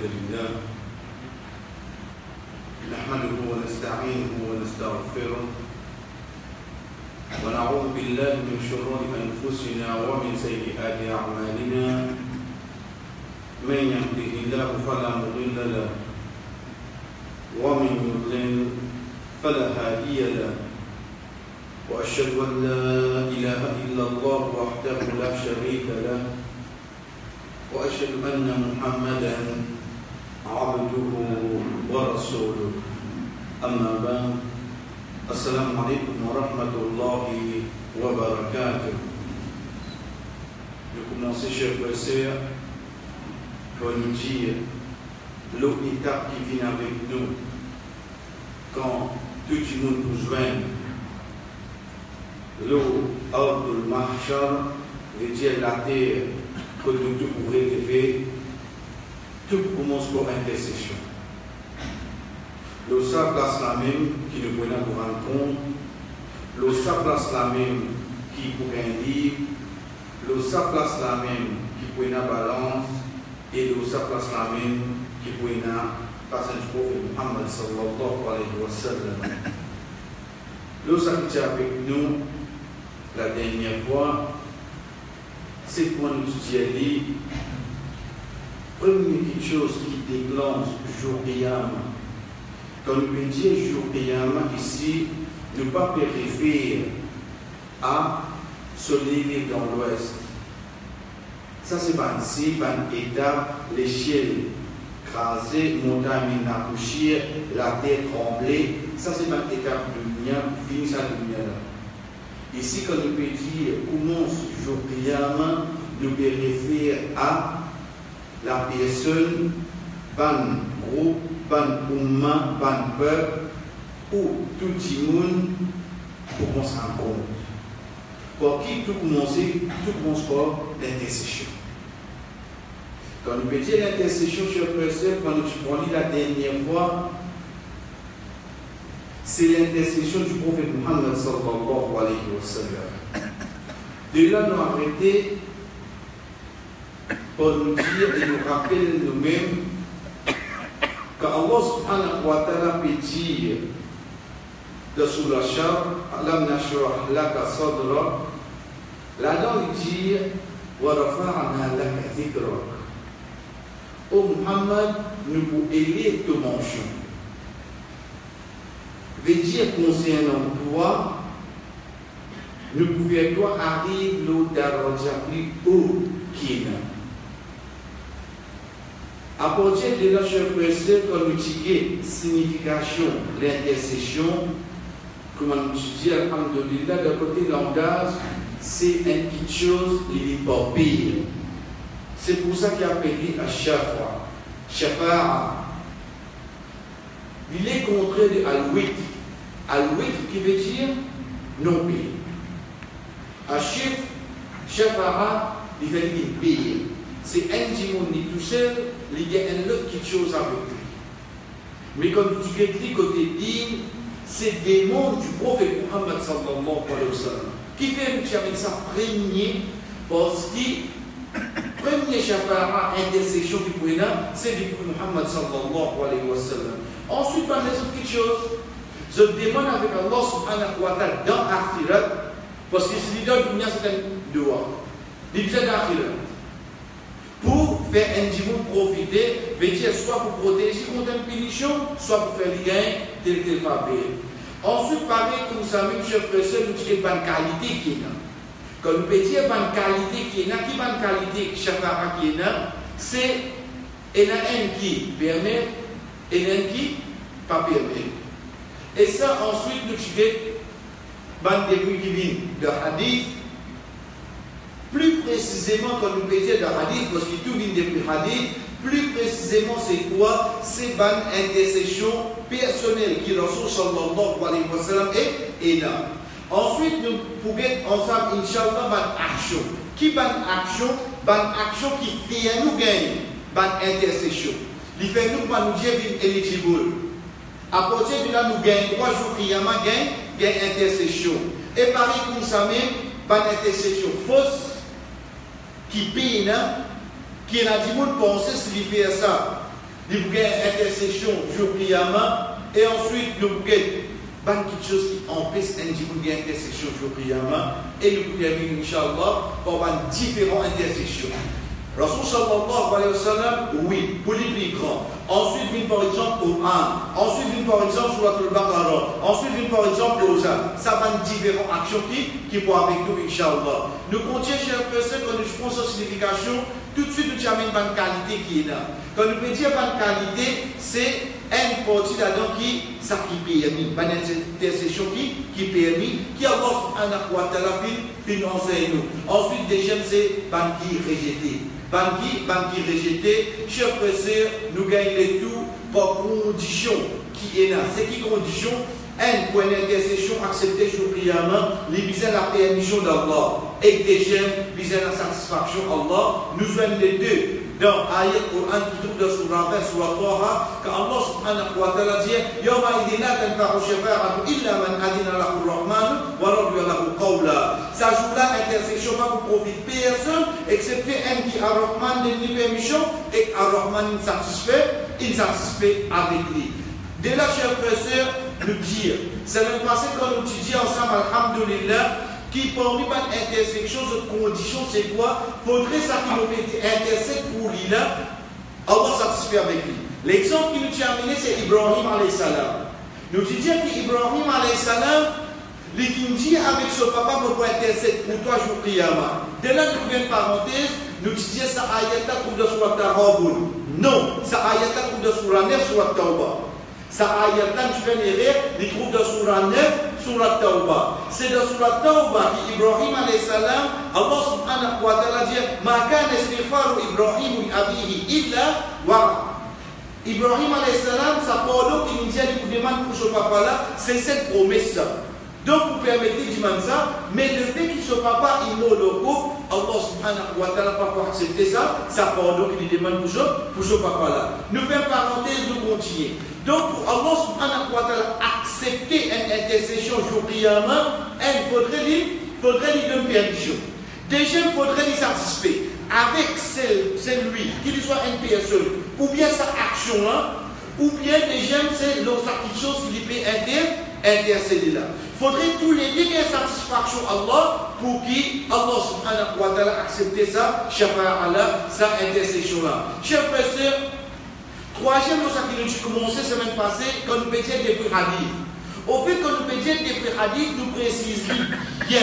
لله نحمده ونستعينه ونستغفره ونعوذ بالله من شرور أنفسنا ومن سيئات أعمالنا من يهده الله فلا مضل له ومن يضلل فلا هادي له وأشهد أن لا إله إلا الله وحده لا شريك له وأشهد أن محمدا عبده ورسوله أما بعد السلام عليكم ورحمة الله وبركاته. Nous commençons, chers frères et sœurs, pour nous dire l'autre étape qui vient avec nous quand tout le monde nous joint. L'eau hors de Mahshar veut dire la terre que nous devons relever. Tout commence par intercession. L'eau ça place la même qui nous prend pour rendre compte. L'eau ça place la même qui pour dire. L'eau ça place la même qui pour une balance. Et l'eau ça place la même qui pour une passage du prophète Muhammad sallallahu alayhi wa sallam. L'eau ça qui est avec nous la dernière fois, c'est pour nous dire première chose qui déclenche jour Qiyama. Quand nous pouvons dire jour Qiyama ici, ne pas périphère à se lever dans l'ouest. Ça c'est pas ici, pas une étape, l'échelle crasée, montagne accouchée, la terre tremblée. Ça c'est pas une étape de lumière, finit sa lumière là. Ici, quand nous pouvons dire commence jour Qiyama, nous pouvons référer à la personne, ban groupe, ban umma, ban peuple, ou tout le monde commence à rendre compte. Pour qui tout commence par l'intercession. Quand nous pouvons dire l'intercession, chers frères et sœurs, quand nous prenons la dernière fois, c'est l'intercession du prophète Muhammad sallallahu alayhi wa sallam. De là, nous arrêter pour nous dire et nous rappeler nous-mêmes qu'Allah subhanahu wa ta'ala peut dire de sous la charte, Alam nashrah laka sadrak, là-dedans il dit wa rafa'na laka dhikrak. Ô Muhammad, nous pouvons élire ton mention. Veut dire concernant toi, nous pouvons toi arriver l'eau d'Aradia plus haut qu'il y a. À partir de là, chers frères et sœurs, quand nous disons signification, l'intercession, comme nous disons, alhamdulillah, d'un côté langage, c'est une petite chose, il n'est pas pire. C'est pour ça qu'il a appelé à Shafa. Shafa, il est contraire de Al-Wit. Al-Wit qui veut dire non pire. Ashif, Shafa, il veut dire pire. C'est un démon tout seul, il y a une autre chose avec lui. Mais comme tu écris côté digne, c'est des démon du prophète Muhammad sallallahu alayhi wa sallam. Qui fait nous avec ça premier, parce que premier shafara, intercession du prophète, c'est du prophète Muhammad sallallahu alayhi wa sallam. Ensuite, par les autres petites choses, je demande avec Allah subhanahu wa ta'ala dans l'akhirat, parce que si l'idée de l'union c'est un devoir. L'idée d'akhirat. Pour faire un démon profiter, veut dire soit pour protéger contre une punition, soit pour faire les gains tel qu'il va faire. Ensuite, pareil, comme ça, même chers frères et sœurs, nous disons bonne qualité qui est là. Quand nous pouvons dire bonne qualité qui est là, qui bonne qualité qui est là, c'est il y a un qui permet et un qui pas permet. Et ça, ensuite, nous disons bonne début qui vient de hadith. Plus précisément, quand nous pétons dans le hadith, parce que tout vient depuis le hadith, plus précisément, c'est quoi? C'est une intercession personnelle qui est Rasul sallallahu alayhi wa sallam et là. Ensuite, nous pouvons ensemble, Inch'Allah, une action. Qui est une action? Une action qui fait nous gagner, une intercession. Il fait nous pas nous dire éligible. À partir de là, nous gagnons 3 jours Qiyama, gagne intercession. Et pareil comme ça même, une intercession fausse. Qui peine, qui a dit, monde penser s'il fait ça. nous avons une intercession jour prièrement, et ensuite nous avons quelque chose qui empêche une intercession jour prièrement, et nous terminons, Inch'Allah, par différentes intercessions. Rasul sallallahu alayhi wa sallam, oui, pour les plus grands. Ensuite, vient par exemple Quran. Ensuite, vient par exemple Surat al-Baqarah. Ensuite, vient par exemple Rosa. Ça va différentes actions qui vont avec nous, Inch'Allah. Nous continuons, chers frères, quand nous prenons sa signification, tout de suite, nous avons une bonne qualité qui est là. Quand nous pouvons dire bonne qualité, c'est une partie là-dedans qui permet, une intercession qui permet, qui Allah subhanahu wa ta'ala finance nous. Ensuite, deuxième, c'est bonne qui rejeté. Banqui rejeté, chers frères, nous gagnons tout par condition qui est là. C'est qui condition? Un point d'intercession accepté prièrement, les visent la permission d'Allah. Et deuxième, visent la satisfaction d'Allah. Nous venons les deux. Dans l'ayat Coran qui trouve dans Surah 20, Surah 3, quand Allah subhanahu wa ta'ala dit Yawma idina tanfa'u shafa'atu illa man adina lahu ar-Rahman wa radiya lahu qawla. Ça jour-là, l'intercession va vous profiter personne, excepté un qui a Rahman donne permission et Ar-Rahman il satisfait avec lui. Dès là, chers frères et sœurs, nous dire, c'est même passé quand nous étudions ensemble, alhamdulillah, qui parmi les intersections, cette condition, c'est quoi? Faudrait ça qu'il nous intercède pour lui là, Allah satisfait avec lui. L'exemple qui nous tient amené, c'est Ibrahim alayhi salam. Nous disons qu'Ibrahim alayhi salam, il dit avec son papa pour intercéder pour toi, jour prièrement. Dès là, nous faisons une parenthèse, nous disons ça ayat trouve de Surat Taghabun. Non, ça ayat trouve de Surat 9, Surat Tawbah. Ça ayat là, tu fais une erreur, il trouve de Surat 9, Surat Tawbah. C'est dans Surat Tawbah qu'Ibrahim alayhi salam, Allah subhanahu wa ta'ala dit Ma kana istighfaru Ibrahim li abihi illa wa Ibrahim alayhi salam, sa pardon qui nous dit qu'il demande pour son papa là, c'est cette promesse là. Donc vous permettez de dire ça, mais le fait que son papa il meurt au corps, Allah subhanahu wa ta'ala pas pour accepter ça, sa pardon qu'il demande pour son papa là. Nous faisons parenthèse, nous continuons. Donc pour Allah subhanahu wa ta'ala accepter une intercession jour prièrement, il faudrait lui donner permission. Déjà, il faudrait lui satisfaire avec celui qui lui soit une personne, ou bien sa action là, ou bien déjà c'est quelque chose qui lui peut intercéder là. Il faudrait tous les deux une satisfaction à Allah pour qui Allah subhanahu wa ta'ala accepte ça, shafa'a Allah, sa intercession là. Chers frères et sœurs, troisième chose qui nous a commencé la semaine passée, quand nous pétions des hadiths. Au fait, quand nous pétions des hadiths, nous précisons bien.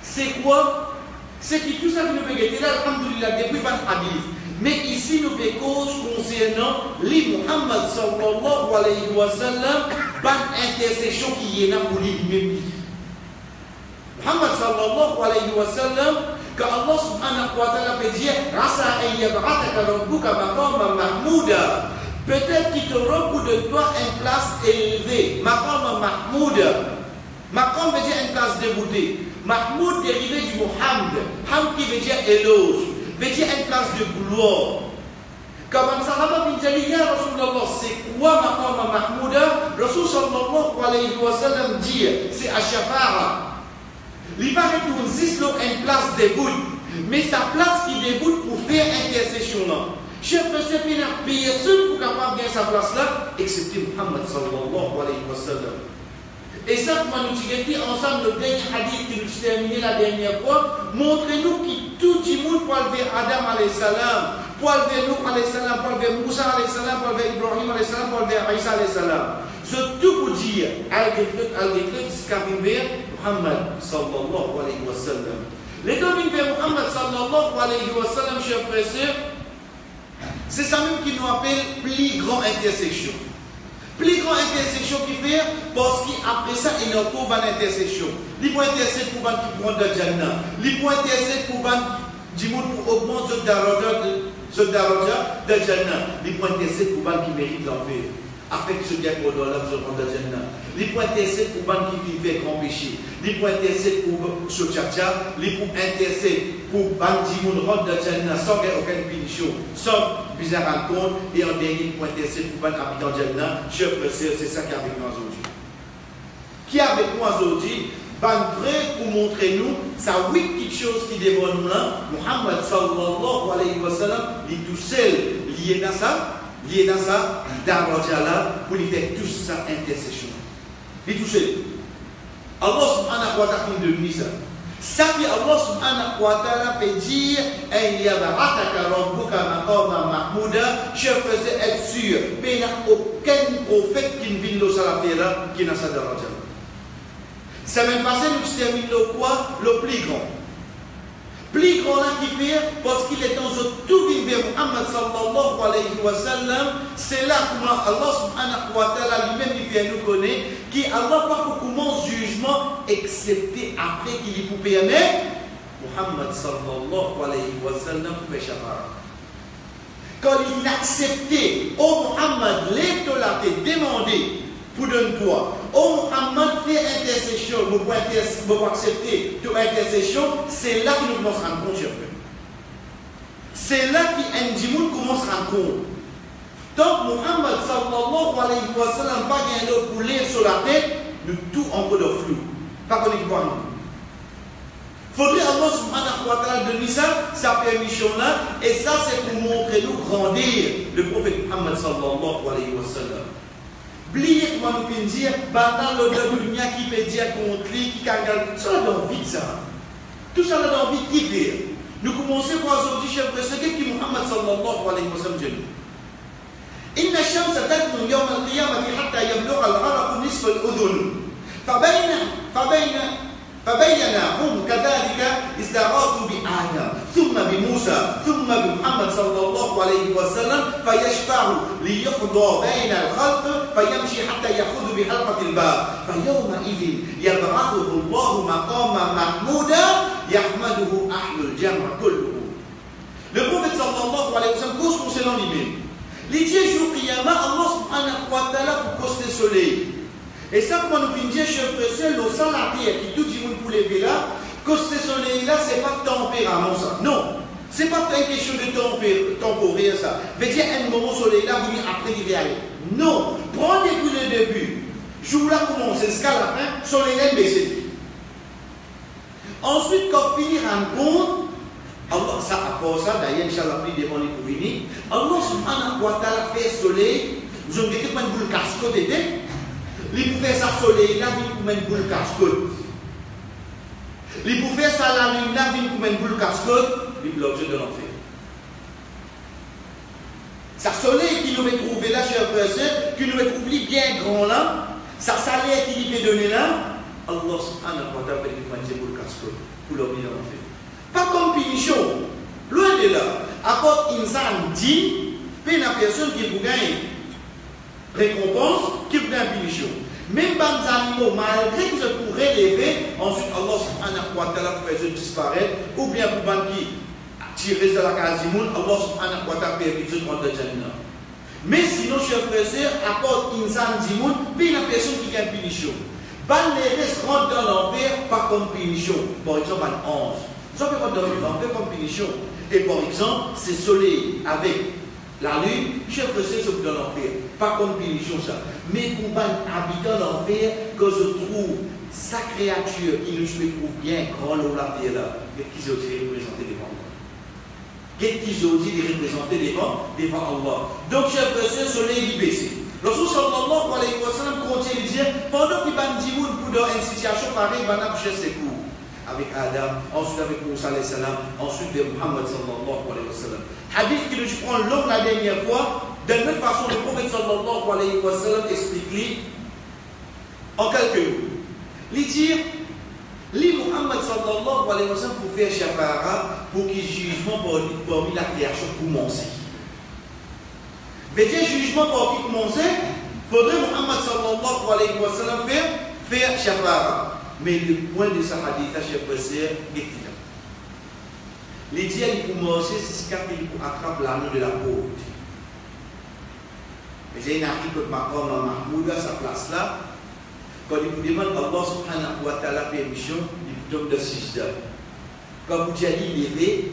C'est quoi? C'est que tout ça que nous pétions là, alhamdulillah, depuis pas de hadith. Mais ici, nous pécons concernant les Muhammad sallallahu alayhi wa sallam, par intercession qui est là pour lui-même. Muhammad sallallahu alayhi wa sallam, quand Allah subhanahu wa ta'ala peut dire Rasa ayyab'ataka rabbuka maqaman mahmouda. Peut-être qu'il te rend pour de toi une place élevée. Maqaman mahmouda. Maqam veut dire une place déboutée. Mahmoud dérivé du mot hamd. Hamd qui veut dire éloge. Veut dire une place de gloire. Quand un sahaba bin Jalila, Rasulullah, c'est quoi maqam mahmouda? Rasul sallallahu alayhi wa sallam dit c'est Ashafara. Il paraît qu'on existe une place debout, mais sa place qui déboute pour faire intercession là. Chef monsieur Pina, personne pour capable bien sa place là, excepté Muhammad sallallahu alayhi wa sallam. Et ça, quand nous disons ensemble le dernier hadith qui nous terminé la dernière fois, montrez-nous que tout le monde peut lever Adam alayhi salam, peut lever Nuh alayhi salam, peut lever Moussa alayhi salam, peut lever Ibrahim alayhi salam, peut lever Isa alayhi salam. C'est tout pour dire, avec ce qu'arrive Muhammad sallallahu alayhi wa sallam. Les deux vers Muhammad sallallahu alayhi wa sallam, chers frères et sœurs, c'est ça même qui nous appelle plus grand intersection. Plus grand intersection qui fait, parce qu'après ça, il y a encore une intersection. Il peut intercéder pour qui prend de Jannah. Il peut intercéder pour du monde pour augmenter ce daraja de Jannah. Il peut intercéder pour qui mérite l'enfer. Afin que ce gars pour là, je prends de Jannah. Il peut intercéder pour qui fait grand péché. Il peut intercéder pour ce tchatcha. Il peut intercéder pour qui rentre de Jannah sans aucune punition, sans bizarre compte. Et en dernier, il peut intercéder pour habitant de Jannah. Chers frères, c'est ça qui est avec nous aujourd'hui. Qui est avec nous aujourd'hui? Prêt pour montrer nous, ça 8 petites choses qui devant nous là. Muhammad sallallahu alayhi wa sallam, il est tout seul lié à ça. lié dans ça, daraja là, pour lui faire tout ça intercession. Il touche. Allah subhanahu wa ta'ala de lui ça. Ça que Allah subhanahu wa ta'ala peut dire, et il y a barataka rabbuka maqama mahmouda, je faisais être sûr, mais il n'y a aucun prophète qui ne vient de la qui n'a sa daraja. Ça même passé, nous termine le quoi? Le plus grand. Plus grand là qui fait, parce qu'il est dans tout vers Muhammad sallallahu alayhi wa sallam, c'est là que Allah subhanahu wa ta'ala lui-même il fait nous connaître, qui Allah pas pour commencer jugement, excepté après qu'il y pouvait permettre, Muhammad sallallahu alayhi wa sallam pour faire shafara. Quand il a accepté, oh Muhammad, lève-toi là, t'es demandé, pour donner-toi. Oh Muhammad fait intercession, vous pouvez accepter toute intercession, c'est là que nous commençons à rendre compte, cher frère. C'est là qu'Indimoun commence à rendre compte. Donc Muhammad sallallahu alayhi wa sallam pas gagné l'eau pour lire sur la tête, nous tout en peu de flou. Pas qu'on est pas nous. Faudrait Allah subhanahu wa ta'ala donner ça, sa permission là, et ça c'est pour montrer nous grandir le prophète Muhammad sallallahu alayhi wa sallam. Oubliez comment nous pouvons dire, pendant le dunya qui peut dire contre lui, qui regarde, ça a envie de ça. Tout ça a envie de faire. Nous commençons par aujourd'hui, chef de ce qui Muhammad sallallahu alayhi wa sallam dit. إن الشمس تدنو يوم القيامة حتى يبلغ الغرق نصف الأذن فبينهم كذلك استغاثوا بآدم ثم بموسى ثم بمحمد صلى الله عليه وسلم فيشفع ليقضى بين الخلق فيمشي حتى يأخذ بحلقة الباب فيومئذ يبعثه الله مقاما محمودا يحمده أهل الجمع كله. Le prophète sallallahu alayhi wa sallam cause concernant lui-même. Les 10 jours qiyamah, Allah subhanahu wa ta'ala pour causer le soleil. Et ça, comment nous finissons, je précise, le sang la terre qui tout le monde pour lever là, que ce soleil-là, ce n'est pas tempérament ça. Non, ce n'est pas une question de temporaire ça. Veut dire, un moment, le soleil-là, vous après, il va aller. Non, prenez tout le début. Jour-là commence, jusqu'à la fin, le soleil-là baisse. Ensuite, quand finir en compte, Allah, ça apporte ça, d'ailleurs, Inch'Allah, plus devant les pour venir. Allah subhanahu wa ta'ala fait soleil, vous avez dit que une boule casse-côte était. Il peut faire ça soleil, là, il peut une boule casse-côte. Il peut faire ça la lune, là, il peut une boule casse-côte, il peut l'objet de l'enfer. Ça soleil qui nous met trouvé là, chers frères et sœurs, qui nous met trouvé bien grand là, ça salaire qui lui peut donner là, Allah subhanahu wa ta'ala fait une boule casse-côte pour l'objet de l'enfer. Pas comme punition. Loin de là. Apporte insan dit, puis la personne qui vous gagne récompense, qui vous gagne punition. Même dans les animaux, malgré qu'ils pourraient lever, ensuite Allah subhanahu wa ta'ala pour faire disparaître, ou bien pour ban qui tirer sur la case du monde, Allah subhanahu wa ta'ala permet de rentrer dans le Jannah. Mais sinon, chers frères et sœurs, apporte insan du monde, puis la personne qui gagne punition. Ban les restes rentrent dans l'enfer, pas comme punition. Par exemple, ban 11. Ça peut pas dormir l'enfer comme punition. Et par exemple, c'est soleil avec la lune, chef de c'est dans l'enfer. Pas comme punition ça. Mais pour un habitant l'enfer, que je trouve sa créature qui nous trouve bien grand l'eau la terre là, mais qui ont été représentés devant Allah. Qu'est-ce qu'ils ont dit de représenter devant Allah. Donc chef de c'est soleil baissé. Le Rasul sallallahu alayhi wa sallam continue de dire, pendant qu'il va dire pour dans une situation pareille, il va chercher ses coups. Avec Adam, ensuite avec Moussa alayhi salam, ensuite de Muhammad sallallahu alayhi wa sallam. Hadith qui nous prend long la dernière fois, de la même façon le prophète sallallahu alayhi wa sallam explique en quelques mots. Il dit, Muhammad sallallahu alayhi wa sallam pour faire shafara, pour qu'il jugement parmi la création commence. Mais dire jugement pour qu'il commence, il faudrait Muhammad sallallahu alayhi wa sallam faire shafara. Mais le point de sa hadith, chef frère, est là. Les dieux, ils pour marcher jusqu'à ce qu'ils attrapent l'anneau de la porte. Mais j'ai une article de Maqam Mahmoud à sa place là. Quand il vous demande Allah subhanahu wa ta'ala permission, il vous donne de 6 heures. Quand vous dites levé,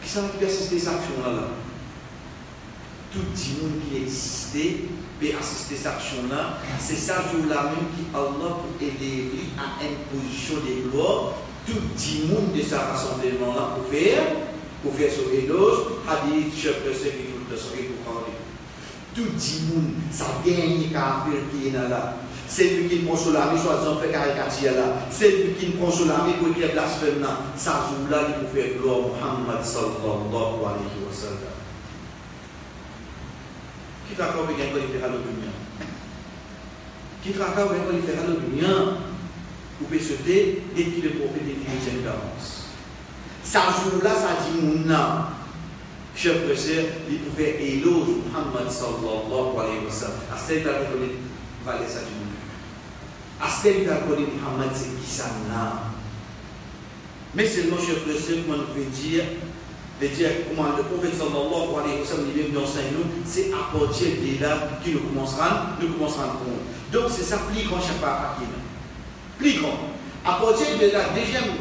qui s'en peut assister à cette action-là? Tout le monde qui existait peut assister à cette action-là. C'est ça jour-là même qui Allah pour élever à une position de gloire. Tout le monde de ce rassemblement-là pour faire sauver l'autre. Hadith, chef de ce qui nous de sauver pour parler. tout le monde, ça gagne kafir qui est là. C'est lui qui prend sur l'armée, soit fait caricature là. C'est lui qui prend sur l'armée pour écrire blasphème là. Ça joue là, il peut faire gloire Muhammad sallallahu alayhi wa sallam. Qui t'a encore bien quand il fait à l'opinion? Qui t'a encore bien quand il fait à l'opinion? Vous pouvez sauter dès qu'il est prophète et qu'il est d'avance. Ça joue là, ça dit mouna. Chers frères et sœurs, il peut faire éloge Muhammad sallallahu alayhi wa sallam. À cette heure, il valait ça du monde. À cette heure, Muhammad, c'est qui ça là? Mais seulement, chers frères et sœurs, comment on peut dire comment le prophète sallallahu alayhi wa sallam nous enseigne, c'est à partir de là que nous commencerons à comprendre. Donc, c'est ça plus grand chaque fois. Plus grand. À partir de la deuxième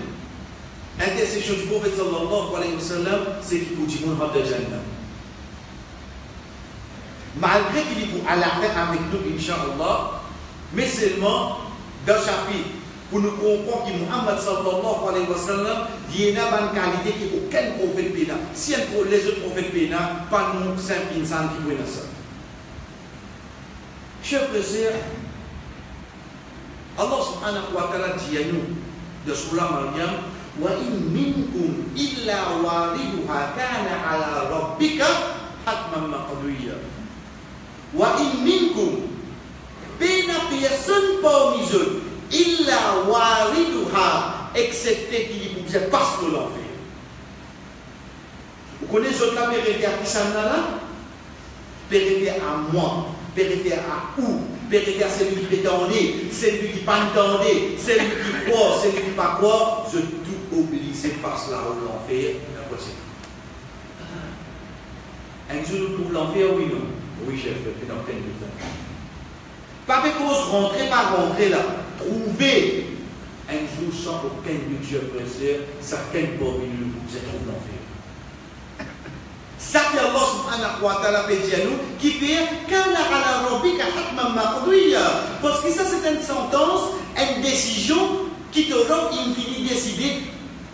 intercession du prophète sallallahu alayhi wa sallam, c'est qu'il faut dire qu'on rentre de Jannah. Malgré qu'il est pour aller avec nous, Inch'Allah, mais seulement dans le chapitre, pour nous comprendre que Muhammad sallallahu alayhi wa sallam, il y a une qualité qui n'a aucun prophète péna. Si les autres prophètes péna, pas nous, simple insan qui peut ça. Chers frères, Allah subhanahu wa ta'ala dit à nous, de Surah Maryam, وَإِن مِّنكُمْ إِلَّا وَارِدُهَا كَانَ عَلَى رَبِّكَ حَتْمًا مَقْضِيًّا. وَإِن مِّنكُمْ بين personne parmi eux إِلَّا وَارِدُهَا excepté qu'il vous passe de l'enfer. Vous connaissez ce cas périphère à qui ça là? Périphère à moi, périphère à où? Périphère c'est lui qui prétendait, c'est lui qui pas entendait, c'est lui qui croit, c'est lui qui pas croit, je tout obligé passe là où l'enfer, impossible. Un jour nous trouvons l'enfer, oui non? Oui chef, c'est dans quel but? Pas de cause rentrer, pas rentrer là. Trouver un jour sans aucun but, chef frère, certains parmi nous, vous êtes trouvé l'enfer. Ça que Allah subhanahu wa ta'ala peut dire à nous, qui fait kana ala rabbika hatman maqdiya. Parce que ça c'est une sentence, une décision qui te rend infini décidé,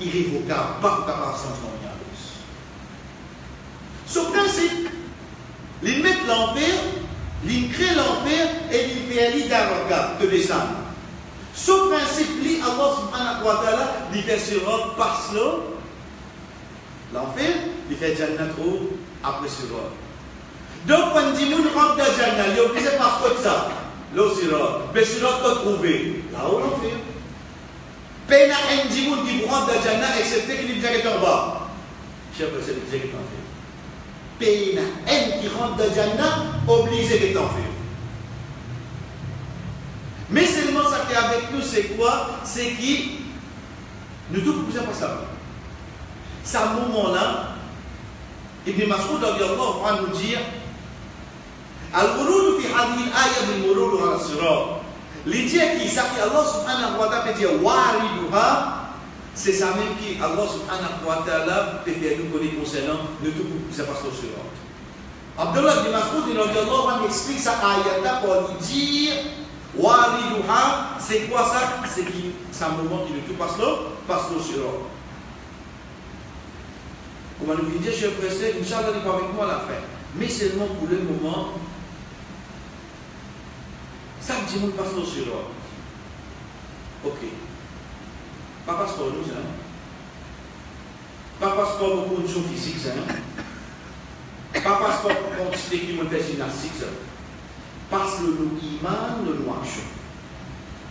irrévocable, pas capable de changer en plus. Ce principe, il met l'enfer, il crée l'enfer et il fait aller d'avocat de descendre. Ce principe, Allah subhanahu wa ta'ala, il fait sur passe l'enfer, il fait Jannah trop après ce rôle. Donc, quand on dit qu'on rentre dans Jannah, il est obligé de passer comme ça. Là, c'est là. Mais c'est là qu'on trouve. Là où l'enfer. Peine à un dit qui rentre dans Jannah, excepté qu'il est en bas. Je sais pas si c'est en fait. Peine à un qui rentre dans Jannah, obligé d'être en fait. Mais seulement ça qui est avec nous, c'est quoi? C'est qui nous tous ne pouvons pas savoir. C'est à ce moment-là, Ibn Mas'ud va nous dire Al-Murud fi hadhihi al-aya bil-murud ala as-sirat. L'idée qui ça que Allah subhanahu wa ta'ala peut dire wariduha, c'est ça même qui Allah subhanahu wa ta'ala peut faire nous connaître concernant nous tous ça passe au sirat. Abdullah ibn Mas'ud va explique ça ayat pour nous dire wariduha, c'est quoi ça? C'est qui c'est un moment qui nous tout passe au sirat. Comment nous dire, chers frères et sœurs, Inch'Allah n'est pas avec moi à la fin. Mais seulement pour le moment, ça me dit, mon passeport sur l'ordre. Ok. Pas passeport nous, hein. Pas passeport pour conditions physiques, hein. Pas passeport pour quantité qui me fait gymnastique, hein. Parce que le iman, le action.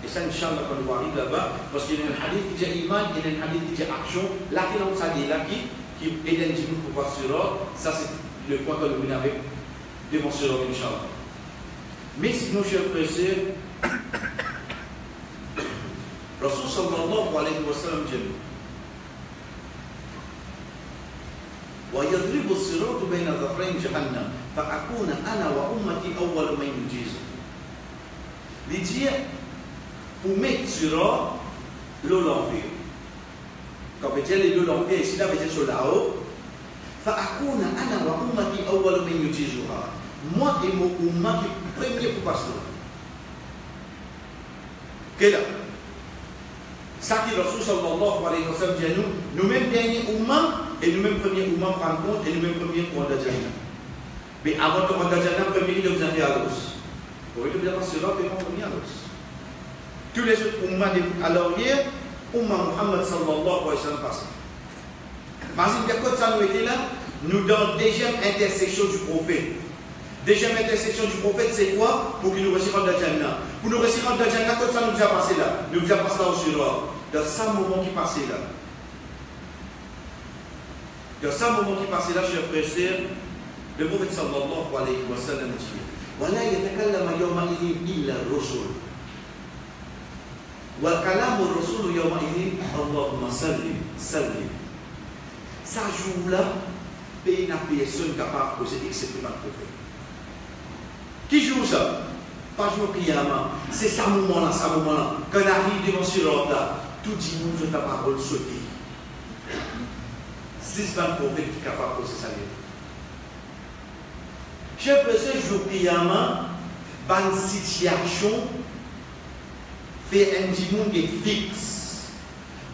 Et ça, Inch'Allah, quand on arrive là-bas, parce qu'il y a un hadith qui dit iman, il y a un hadith qui dit action. Là, qui l'on s'est dit, là, qui identifie pour passer l'ordre, ça c'est le point que nous avons démontré l'ordre, Inch'Allah. Mais sinon, chers frères et sœurs, Rasul sallallahu alayhi wa sallam dit وَيَضْرِبُ الصِّرَاطُ بَيْنَ ظَهْرَيْنِ جَهَنَّمَ فَأَكُونَ أَنَا وَأُمَّتِي أَوَّلُ مَنْ يُجِيزُ. Il dit pour mettre sur l'eau l'enfer. Quand on dit les deux l'enfer, ici là, on dit sur là-haut. فَأَكُونَ أَنَا وَأُمَّتِي أَوَّلُ مَنْ يُجِيزُهَا. Moi et mon umma qui premier pour passer. Quel est ça qui Rasul sallallahu alayhi wa sallam dit à nous, nous-mêmes derniers umma et nous-mêmes premiers umma prendre compte et nous-mêmes premiers pour la Jannah. Mais avant de rentrer dans le Jannah, premier il vous avez à l'os. Vous voyez, vous avez passé là, puis on premier à l'os. Tous les autres umma à l'arrière, umma Muhammad sallallahu alayhi wa sallam passé. Imagine quand ça nous était là, nous dans la deuxième intersection du prophète. Deuxième intersection du prophète, c'est quoi? Pour qu'il nous réussisse dans le Jannah. Pour nous réussir dans le Jannah, quand ça nous a passé là, nous a passé là au Sirah. Dans ce moment qui passait là. Dans ce moment qui passait là, chers frères et sœurs, le prophète sallallahu alayhi wa sallam dit وَلَا يَتَكَلَّمَ يَوْمَئِذٍ إِلَّا الرُّسُلُ وَكَلَامُ الرُّسُلُ يَوْمَئِذٍ اللَّهُمَّ سَلِّمْ سَلِّمْ. Ça joue-là, il n'y a personne capable de poser excepté par le prophète. Qui joue ça? Pas jouer au Qiyamah. C'est ça moment-là, ça moment-là. Quand on arrive devant ce là, tout le monde veut ta parole sauter. C'est pas le prophète qui est capable de poser ça. Je peux se jouer au Qiyamah, une situation fait un monde qui est fixe.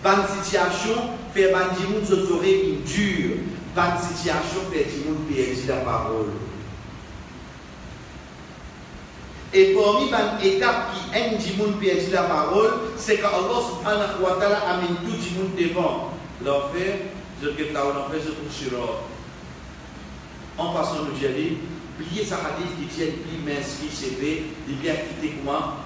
Une situation fait un monde qui est dur. Une situation fait un monde qui perd la parole. Et parmi les étapes qui aiment du monde perd la parole, c'est qu'Allah subhanahu wa ta'ala amène tout le monde devant. L'enfer, je vais là où l'enfer se trouve sur l'or. En passant, nous disons, plier sa hadith qui tient plus mince qui s'est fait, il vient fitter comment?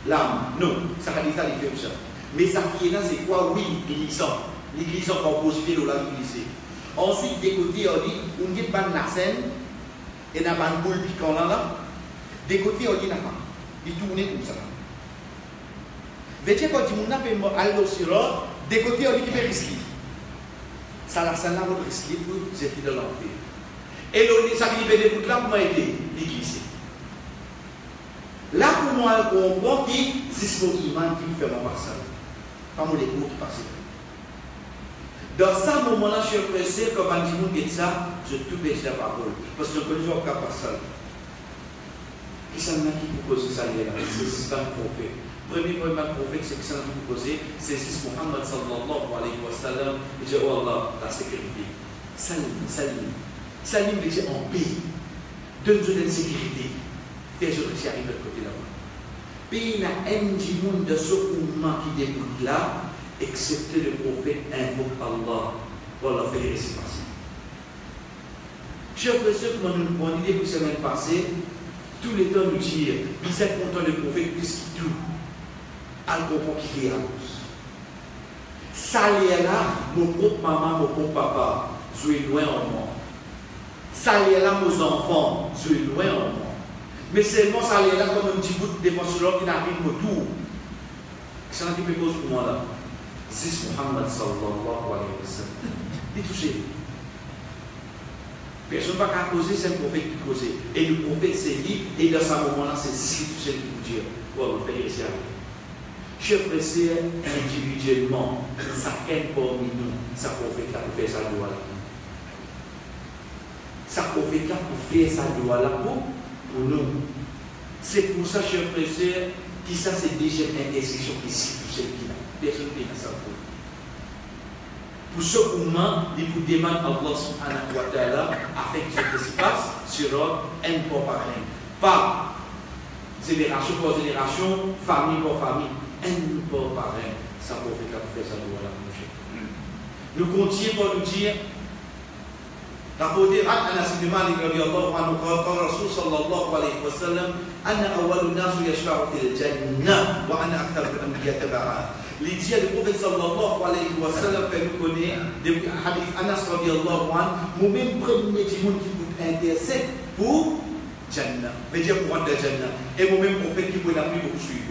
L'âme. Non, sa hadith, il fait ça. Mais ça qui est là, c'est quoi? Oui, glissant. Les glissants composés de la glissée. Ensuite, des côtés, on dit, on dit pas de la scène, et on a pas de boule piquant là. Des côtés, on dit, il tourne comme ça. Veillez quand on a aller au Sirah, des côtés, on dit qu'il fait risquer. Ça, la scène là, on risque pour jeter dans l'enfer. Et le ça qui fait des bouts là, pour m'aider, il glisse. Là, pour moi, on comprend que c'est ce iman qui fait mon passage. Pas mon écho qui passe. Dans ce moment-là, je suis pressé, comme on dit, que ça, je tout baisse la parole. Parce que je connais pas le passage. Qui s'en a qui vous pose ça là? C'est pas le prophète. Premier prophète, c'est qui s'en a qui vous pose, c'est Muhammad sallallahu alayhi wa sallam. Il dit, oh Allah, la sécurité. Salim, salim. Salim veut dire en paix. Donne-nous une sécurité. Fais-je que j'y arrive de l'autre côté là-bas. Pays n'a un du monde de ce mouvement qui déboute là, excepté le prophète invoque Allah pour leur faire les réciproques. Chers frères, comme nous avons dit pour la semaine passée, tous les temps nous dire, vous êtes content le prophète plus qu'il tout. Al comprend qui fait à cause. Ça est là, mon propre maman, mon propre papa, soyez loin en moi. Ça est là, nos enfants, soyez loin en moi. Mais seulement ça est là comme un petit bout de défenseur qui n'arrive autour. C'est un qui me pose pour moi là. C'est Muhammad sallallahu alayhi wa sallam. Il est touché. Personne ne va pas causer, c'est le prophète qui cause. Et le prophète c'est lui, et dans ce moment-là, c'est ce qui vous dire. Oh, on fait ici avec. Chers frères et sœurs, individuellement, chacun parmi nous, sa prophète là pour faire sa loi là. Sa prophète là pour faire sa loi là pour nous. C'est pour ça, chers frères et sœurs, qui ça c'est déjà une intercession qui s'y touche qui là. Personne ne peut ça pour. Pour ce moment, il vous demande à Allah subhanahu wa ta'ala afin que ce qui se passe sur un pas par un. Pas génération par génération, famille par famille, un pas par un. Ça pour faire ça nous voilà. Nous continuons pour nous dire rapporté à Anas bin Malik radiyallahu anhu qala Rasul sallallahu alayhi wa sallam anna awwalun nas yashfa'u fil jannah wa ana aktharu al-anbiya tabaa. Les dieux du prophète sallallahu alayhi wa sallam fait nous connaître depuis hadith Anas radiyallahu anhu, mon même premier du monde qui vous intercède pour Jannah, veut dire pour rentrer Jannah, et mon même prophète qui vous l'a pris pour suivre.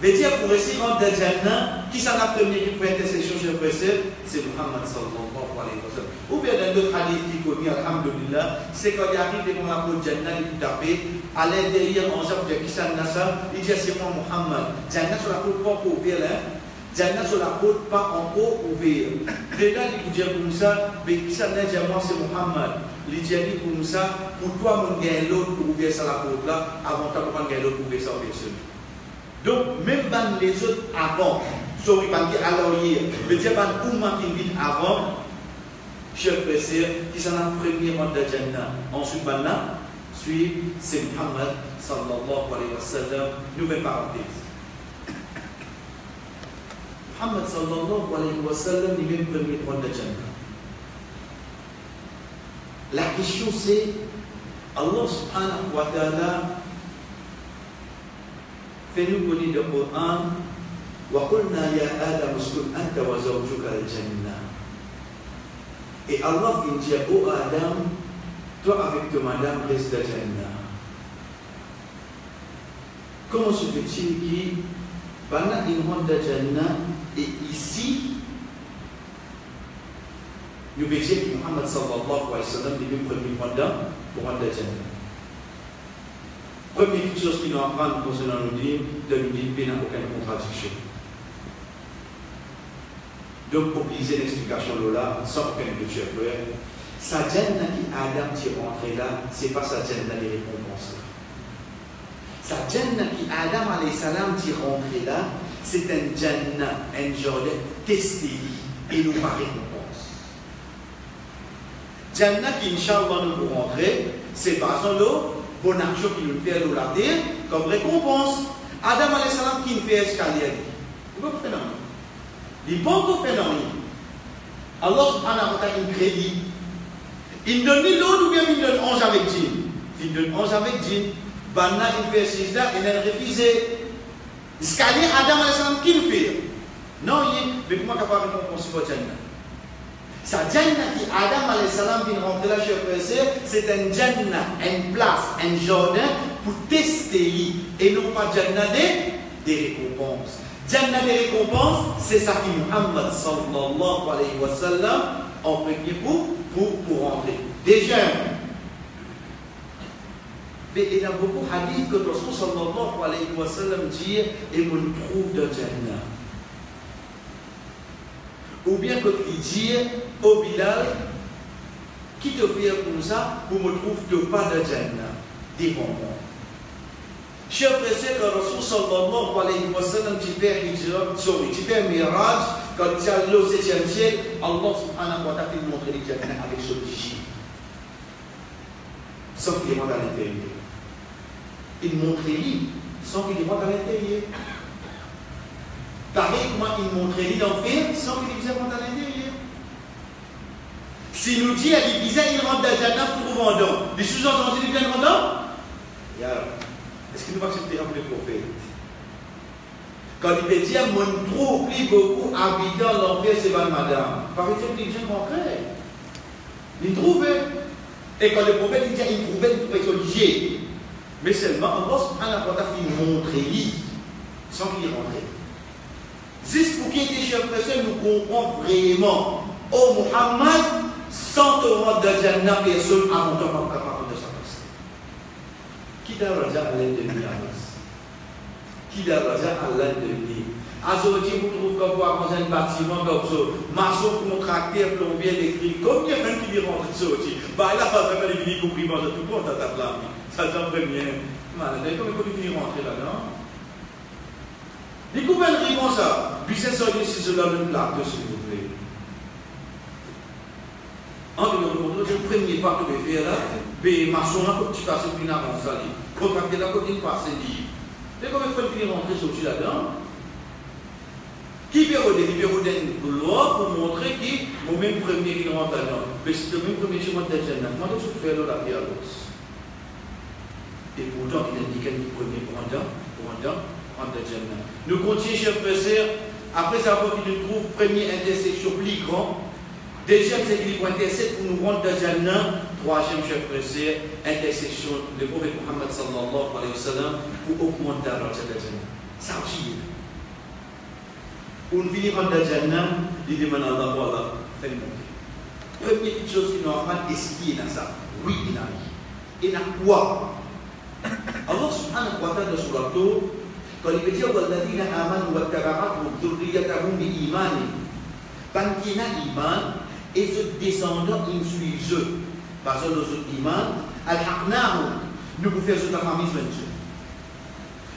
Veut dire pour essayer de rentrer Jannah, qui s'en a premier qui peut intercession chez le prophète, c'est Muhammad sallallahu alayhi wa sallam. Ou bien dans d'autres hadiths qui connaissent, alhamdulillah, c'est quand il arrive devant la porte Jannah, il tape. À l'intérieur, on sait que qui s'en a ça, il dit c'est moi Muhammad. Jannah sur la porte pas ouverte, Jannah sur la porte pas en haut ouverte. Déjà, il dit comme ça, mais qui s'en a dit moi c'est Muhammad. Il dit comme ça, pour toi, mon gars, l'autre pour ouvrir ça la porte là, avant toi, mon gars, l'autre pour ouvrir ça en personne. Donc, même dans les autres avant, sauf qu'il va dire alors hier, le diable a qui vient avant, chers frères et sœurs, qui sont la première rang de Jannah. Ensuite, maintenant, c'est Muhammad sallallahu alayhi wa sallam. Nouvelle parenthèse. Muhammad sallallahu alayhi wa sallam, il est le premier rang de Jannah. La question c'est, Allah subhanahu wa ta'ala fait-nous connaître le Coran, وَقُلْنَا يَا آدَمُ اسْكُنْ أَنْتَ وَزَوْجُكَ الْجَنَّةَ. Et Allah vient dire, ô Adam, toi avec ta madame reste à Jannah. Comment se fait-il qu'il pendant une ronde de Jannah et ici, nous voyons que Muhammad sallallahu alayhi wa sallam est le premier mandat pour ronde de Jannah. Première chose qu'il nous apprend concernant nous dire, de nous dire qu'il n'y a aucune contradiction. Donc, pour utiliser l'explication là, sans aucun doute, cher frère, sa Jannah qui Adam qui est rentré là, ce n'est pas sa Jannah des récompenses. Sa Jannah qui Adam alayhi salam qui est rentré là, c'est un Jannah, un jardin testé et nous pas récompense. Jannah qui, Inch'Allah, nous pour rentrer, c'est pas son lot, bonne action qui nous fait la terre comme récompense. Adam alayhi salam qui nous fait escalier. Vous comprenez? Il ne peut pas faire rien. Allah subhanahu wa ta'ala il crédit. Il donne l'autre ou bien il donne 11 avec djinn. Il donne 11 avec djinn. Banna il fait 6 là, il a refusé. Escalier Adam alayhi salam qui le fait? Non, mais comment capable de répondre pour Jannah? Sa Jannah qui Adam alayhi salam vient rentrer là chez c'est un Jannah, une place, un jardin pour tester et non pas Jannah des récompenses. Jannah des récompenses, c'est ça qui Muhammad sallallahu alayhi wa sallam en premier pour rentrer. Déjà, mais il y a beaucoup de hadiths que le Rasul sallallahu alayhi wa sallam dit et on trouve dans Jannah. Ou bien qu'il dit au Bilal, qui te fait comme ça pour me trouver pas de Jannah devant moi. Cher frère, le Rasul sallallahu alayhi wa sallam qui fait Miraj, quand il est au 7e ciel, Allah subhanahu wa ta'ala montre les Jannah avec son tigre. Sans qu'il rentre à l'intérieur. Il montre lui sans qu'il rentre à l'intérieur. Pareil comment il montre lui l'enfer sans qu'il rentre à l'intérieur. Si nous dit à l'Église, il rentre dans Jannah pour vous vendre. Les sous-entendus du bien vendant? Est-ce qu'il nous va accepter un peu le prophète? Quand il veut dire, mon trop plus beaucoup habitant l'enfer, c'est pas madame. Par exemple, les gens concrets. Ils trouvaient. Et quand le prophète dit, il trouvait religieux. Mais seulement, Allah subhanahu wa ta'ala fait montrer lui, sans qu'il y rentre. Juste pour qu'il y ait des chers frères, nous comprenons vraiment. Oh Muhammad, sans te rendre de Jannah, personne avant toi pas capable de sa personne. Qui t'a raja à l'aide de lui, qui t'a raja à l'aide de lui. Aujourd'hui, vous trouvez que vous avez un bâtiment comme ça, maçon, contracteur, plombier, électrique, combien de gens qui viennent rentrer sortir? Bah là, pas vraiment les vignes compris, manger tout le monde à ta place. Ça t'en fait bien. Malade, comment ils viennent rentrer là-dedans? Les combien de riz comme ça? Puis c'est sorti si cela le plateau, s'il vous plaît. Le premier pas que je vais faire là, mais maçon là, quand tu passes une avance là, contracteur là, quand tu passes, dit. Mais comment il faut venir rentrer sortir là-dedans? Qui peut redonner une loi pour montrer qui mon même premier qui rentre là-dedans. Mais c'est le même premier qui rentre là-dedans. Comment tu fais là la pierre l'os? Et pourtant, il indique qu'il premier pour rentrer là-dedans. Nous continuons, chers frères, après avoir qu'il nous trouve première intersection plus grand, deuxième c'est qu'il intercède pour nous rendre dans Jannah, troisième, chers frères, intersection de prophète Muhammad sallallahu alayhi wa sallam pour augmenter la Jannah. Ça aussi. Pour nous venir dans Jannah, il demande à Allah, voilà, fais-le monter. Première petite chose qui nous apprend, est-ce qu'il y a ça? Oui, il y a. Il y a quoi? Allah subhanahu wa ta'ala sur la Torah, quand il dit وَالَّذِينَ آمَنُوا وَاتَّبَعَتْهُمْ ذُرِّيَّتَهُمْ بِإِيمَانٍ quand il y a iman et ce descendant ils suivent eux parce que nos iman al-haqnahum nous vous faisons la famille Dieu.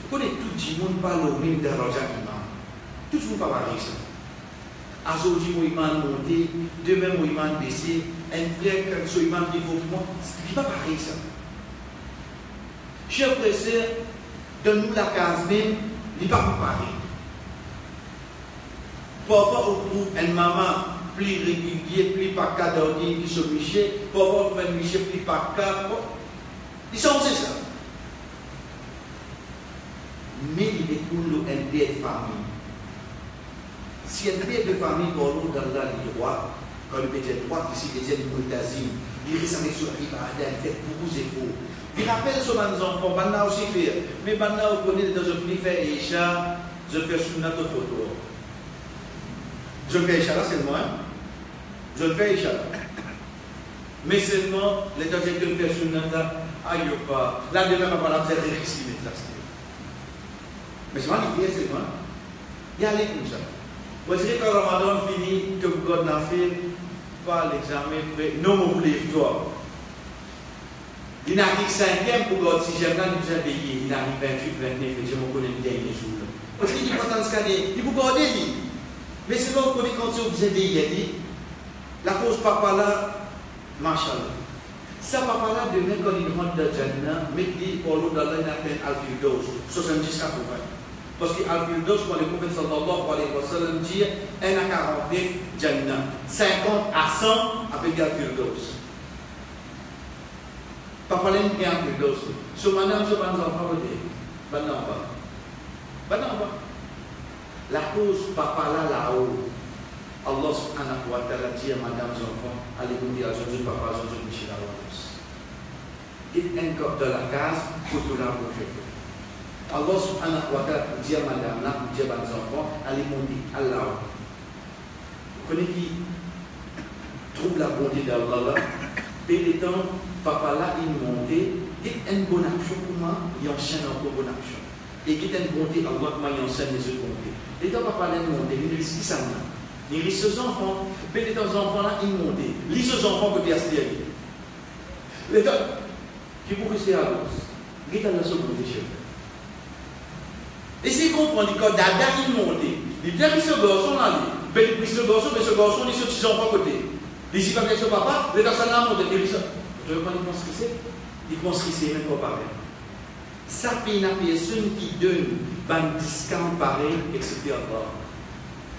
Vous connaissez tout le monde parle au même daraja iman. Tout le monde parle de ça. Aujourd'hui, moi, il m'a monté, demain, moi, il m'a baissé, un frère, quand il m'a niveau pour moi, c'est pas pareil ça. Chers frères et sœurs, donne-nous la case même, il n'est pas pareil. Parfois, on trouve une maman plus régulière, plus par cas d'ordine qui se michait, parfois, on trouve un michel plus par cas. Ils sont ça. Mais il est pour nous un père de famille. Si un père de famille, pour nous, dans la droit, quand le père de droit, ici, les aides d'Asie, il risque avec sur la vie, il fait beaucoup d'efforts. Il rappelle sur mes enfants, maintenant aussi faire. Mais maintenant, on connaît dans un petit fait Isha, je fais sous notre photo. Je fais Isha là seulement. Je fais Isha là. Mais seulement, les gens qui font sous notre aïe pas. Là, demain, on va faire des risques. Mais c'est magnifique, c'est moi. Il y a les comme ça. Vous savez, quand le Ramadan finit, que vous avez fait, pas l'examen, non, vous voulez toi. Il n'arrive 5e pour God, si j'aime là, il vous a payé. Il arrive 28, 29, et je me connais le dernier jour. Parce qu'il dit pas tant de scanner, il vous garde lui. Mais c'est là qu'on connaît quand vous avez payé. La cause papa là, machallah. Ça papa là, demain, quand il rentre dans Jannah, mais il pour l'autre d'Allah, il appelle Al-Firdaus, 70-80. Parce que Al-Firdaus, quand le prophète sallallahu alayhi wa sallam dit, 1 à 49 Jannah, 50 à 100 avec Al-Firdaus. Papa l'aime bien Al-Firdaus. Ce madame, ce enfant, maintenant pas. La cause papa là-haut, Allah subhanahu wa ta'ala dit à madame enfant, allez vous dire à Jésus, papa, Jésus, Michel Awados. Il est encore dans la case pour tout l'embaucher. Allah subhanahu wa ta'ala dit à madame là, dit à mes enfants, allez vous dire Allah. Vous connaissez qui trouve la bonté d'Allah là, et les temps, papa là, il montait, il a une bonne action pour moi, il enchaîne encore bonne action. Et qui a une bonté, Allah, comment il enseigne les autres bontés. Les temps, papa là, il montait, il risque ça là. Il risque ses enfants, mais les temps, enfants là, ils montent. Ils lisent ses enfants côté Astérie. Les temps, qui vous restez à l'os, il est dans la seconde chez vous. Et si vous comprenez que Dada, il monte, il vient avec ce garçon là, mais il ce garçon, il se ses enfants côté. Il dit pas avec son papa, les temps, ça là, monte, il dit ça. Vous savez pas, il pense que c'est? Il pense que c'est même pas pareil. Ça paye une personne qui donne un discount pareil, excepté Allah.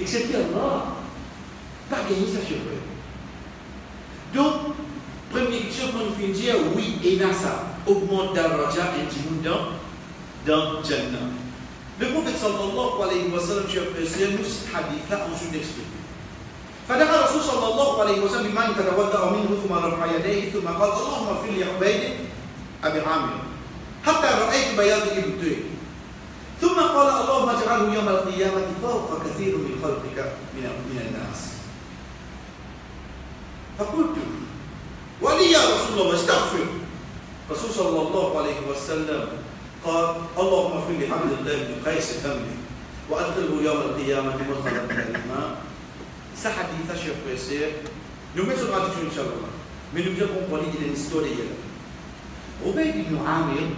Excepté Allah. Pas gagner ça chez vous. Donc, première question qu'on peut dire, oui, et ça augmente d'Araja et Jimoun dans Jannah. Le prophète sallallahu alayhi wa sallam, tu as apprécié, nous, ce hadith-là, ensuite expliqué. فدخل الرسول صلى الله عليه وسلم بماء فتوضأ منه ثم رفع يديه ثم قال اللهم اغفر لي عبيد أبي عامر حتى رأيت بياض إبطيه ثم قال اللهم اجعله يوم القيامة فوق كثير من خلقك من الناس فقلت ولي يا رسول الله استغفر الرسول صلى الله عليه وسلم قال اللهم اغفر لي عبد الله بن قيس ذنبي وأدخله يوم القيامة مدخلا كريما. Ça hadith, ça chers frères et sœurs, nous mettons sur la traduction Inch'Allah, mais nous devons comprendre qu'il y a une histoire derrière. Ubayd ibn Amir,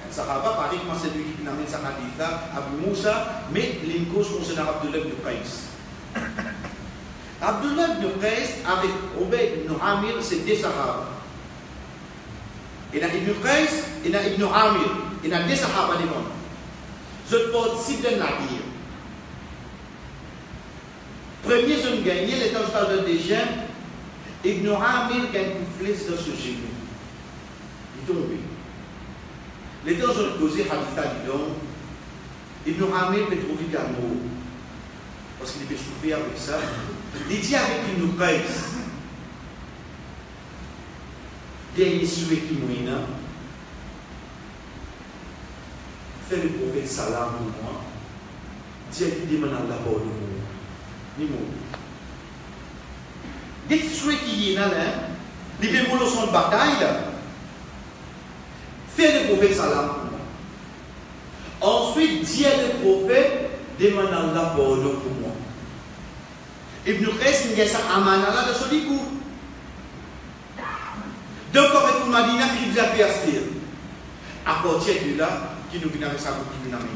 un sahaba, pareil, comment c'est lui qui amène sa hadith là, Abu Moussa, mais l'incause concernant Abdullah ibn Qais. Abdullah ibn Qais avec Ubayd ibn Amir, c'est deux sahabas. Il y a Ibn Qais, il y a Ibn Amir, il y a deux sahabas devant. Je porte si bien la dire. Premier zone gagné, les temps de déjà, Ibn Amir gagne une flèche dans ce genou. Il tombe. Les temps ont causé Haditha Lidon. Ibn Amir peut trouver d'amour. Parce qu'il peut souffrir avec ça. Il dit avec Ibn Qais, dernier souhait qui mouina, fais le prophète salam pour moi. Dieu qui demande à la parole de moi. Ni mot. Dites souhait qui est là, les bémolos sont de bataille là. Fais le prophète salam pour moi. Ensuite, Dieu le prophète demande à la parole pour moi. Ibn Qais n'y a ça amana là de son discours. Donc, quand on m'a dit, il a fait astir. À partir de là, qui nous vient avec ça, qui nous vient avec.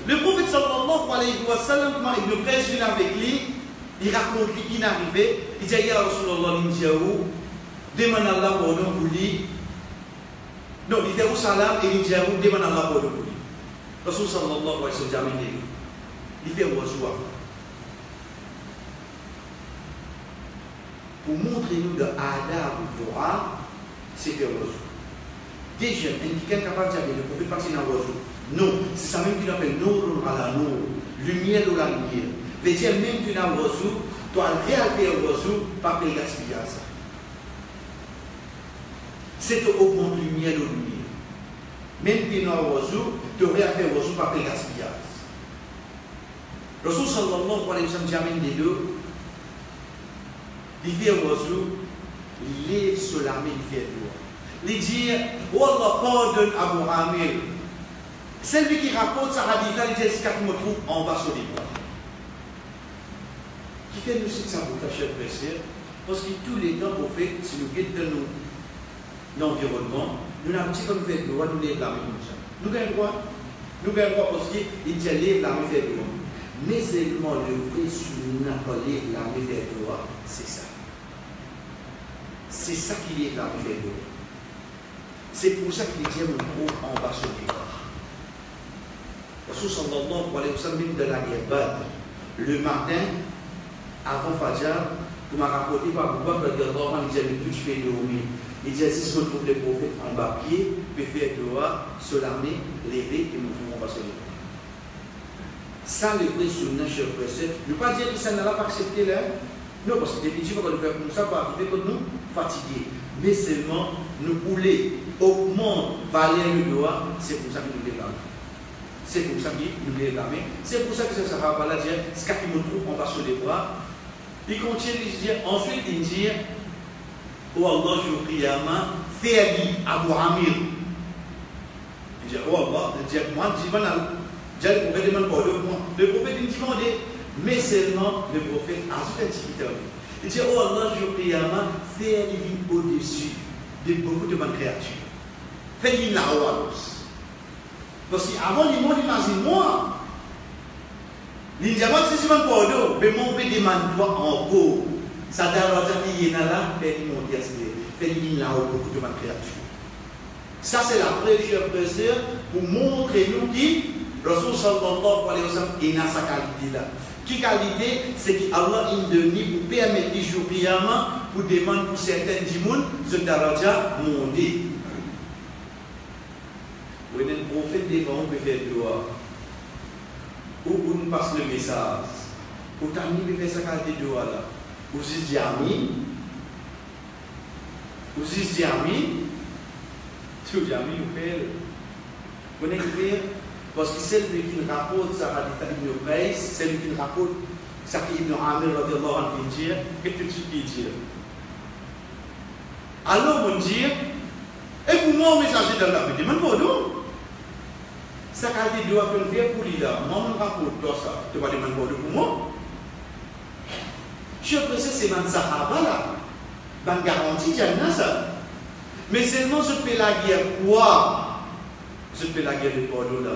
Le prophète sallallahu alayhi wa sallam, quand Ibn Qais vient avec lui, il raconte qui n'arrivait, il dit ya Rasulullah l'indiaou, demande Allah pardon pour lui. Non, il fait au salam et l'indiaou demande Allah pardon pour lui. Rasul sallallahu alayhi wa sallam il fait au soir. Pour montrer nous de adab ou Torah, c'est faire au soir. Déjà, quelqu'un capable de dire le prophète passer dans le soir. Non, c'est ça même qu'il appelle Nour ala Nour, lumière de la lumière. Veut dire même que dans le soir, tu as réalisé au soir, pas de gaspillage. C'est augmenter lumière de lumière. Même que dans le soir, tu aurais à faire au soir, pas de gaspillage. Rasul sallallahu alayhi wa sallam jamine des deux. Il fait au soir, il lève sur la main, il fait droit. Il dit, oh Allah pardonne Abu Amir. Celui qui raconte sa hadith, il dit, est-ce qu'il me trouve en bas sur les bras. Qui fait nous ça pour ta chère frère, parce que tous les temps, au fait, si nous guettons l'environnement, nous avons un petit peu fait le droit, nous lève la main comme ça. Nous gagnons droit. Nous gagnons droit parce qu'il dit, lève la main, fait le droit. Mais seulement le vrai sunnah pour lève la main, fait le droit, c'est ça. C'est ça qui lève la main, fait le droit. C'est pour ça qu'il dit, on trouve en bas sur les bras. Rasul sallallahu alayhi wa sallam de la guerre Badr, le matin, avant Fajr, vous m'avez rapporté par Abu Bakr, il dit, tout je fais dormir. Il dit, si je trouve les prophètes en bas pied, je peux faire dehors, se l'armer, lever et nous trouvons pas sur les bras. Ça, le vrai sunnah, cher frère, ne pas dire que ça n'a pas accepté là. Non, parce que définitivement, quand nous faisons comme ça, va arriver que nous fatigués. Mais seulement, nous voulons augmenter, valeur le doigt, c'est pour ça que nous déclarons. C'est pour ça qu'il nous lève la main. C'est pour ça que ce sahaba là dit, ce qui me trouve en bas sur les bras. Il continue de dire, ensuite il dit, oh Allah, je prie à main, fais-lui Abu Amir. Il dit, oh Allah, il dit, moi, je dis, le prophète demande pas de moi. Le prophète il dit, mais seulement le prophète ajoute un petit peu. Il dit, oh Allah, je prie à main, fais-lui au-dessus de beaucoup de bonnes créatures. Fais-lui la rose. Parce qu'avant, il m'imagine moi. Il dit, avant que c'est un pardon, mais mon père demande toi encore. Ça doit dire, il y en a là, fais-lui mon Dieu, fais-lui là beaucoup de bonnes créatures. Ça, c'est la preuve, chers frères, pour montrer nous qui, Rasul sallallahu alayhi wa sallam, il a sa qualité là. Qui qualité? C'est qu'Allah il donne pour permettre les jours pour demander pour certains djimoun, ce daraja monté. Vous êtes un prophète devant, vous pouvez faire dehors. Ou on passe le message. Ou t'as mis faire sa qualité dehors là. Ou si c'est ami. Ou si c'est ami. Tu dis ami, vous faites. Vous n'êtes pas. Parce que celui qui rapporte sa qualité de Qais, celui qui rapporte sa qui Ibn Amir radiallahu anhu dit, et tout ce qu'il dit. Alors on dit, et pour moi, on messager dans la vie, demande pas nous. Ça qualité doit faire pour lui là. Moi, je rapporte toi ça. Tu vas demander pour moi. Je pense que c'est un sahaba là. Ben garantie, il y a ça. Mais seulement je fais la guerre quoi? Je fais la guerre de pardon là.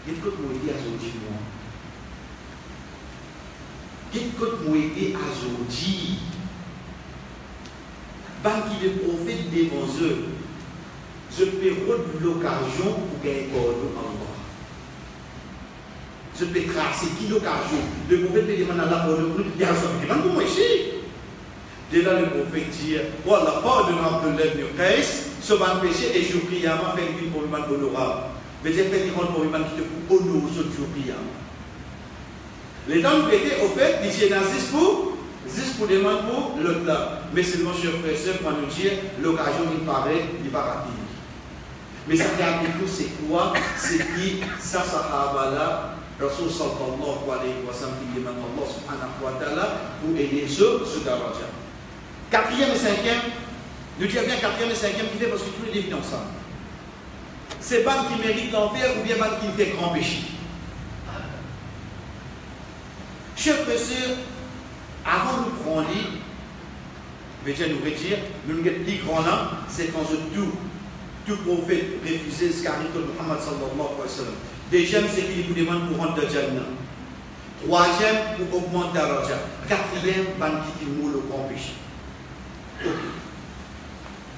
Qu'est-ce que vous dites à Zodi moi? Qu'est-ce que vous dites à Zodi? Ben qui est prophète devant eux. Je peux prendre l'occasion pour gagner pardon en moi. Je peux tracer qui l'occasion. Le prophète me demande à la pardon pour nous. Il y a un somme qui demande pour moi ici. Dès là, le prophète dit, voilà, pardon Abdullah ibn Qais, ce ban péché et je prie à ma faire une pour man honorable. Mais j'ai fait une pour man qui te pour honorer ce jour priant. Les gens qui étaient au fait, ils étaient dans 10 pour demander pour l'autre là. Mais seulement, cher frère, sœur, pour nous dire, l'occasion, il paraît, il va rater. Mais ça qui a tout, c'est quoi? C'est qui, ça, sahaba là, Rasul sallallahu alayhi wa sallam, qui demande Allah subhanahu wa ta'ala pour aider ce daraja. Quatrième et cinquième, nous disons bien quatrième et cinquième qui fait parce que tous les deux ensemble. C'est ban qui mérite l'enfer ou bien ban qui fait grand péché. Chers frères, avant de nous prendre, je vais nous redire, nous nous dit grand là, c'est quand tout prophète refusait ce qu'arrive de Muhammad sallallahu alayhi wa sallam. Deuxième, c'est qu'il vous demande pour rentrer dans le Jannah. Troisième, pour augmenter l'argent. Quatrième, ban qui mot le grand péché. Ok.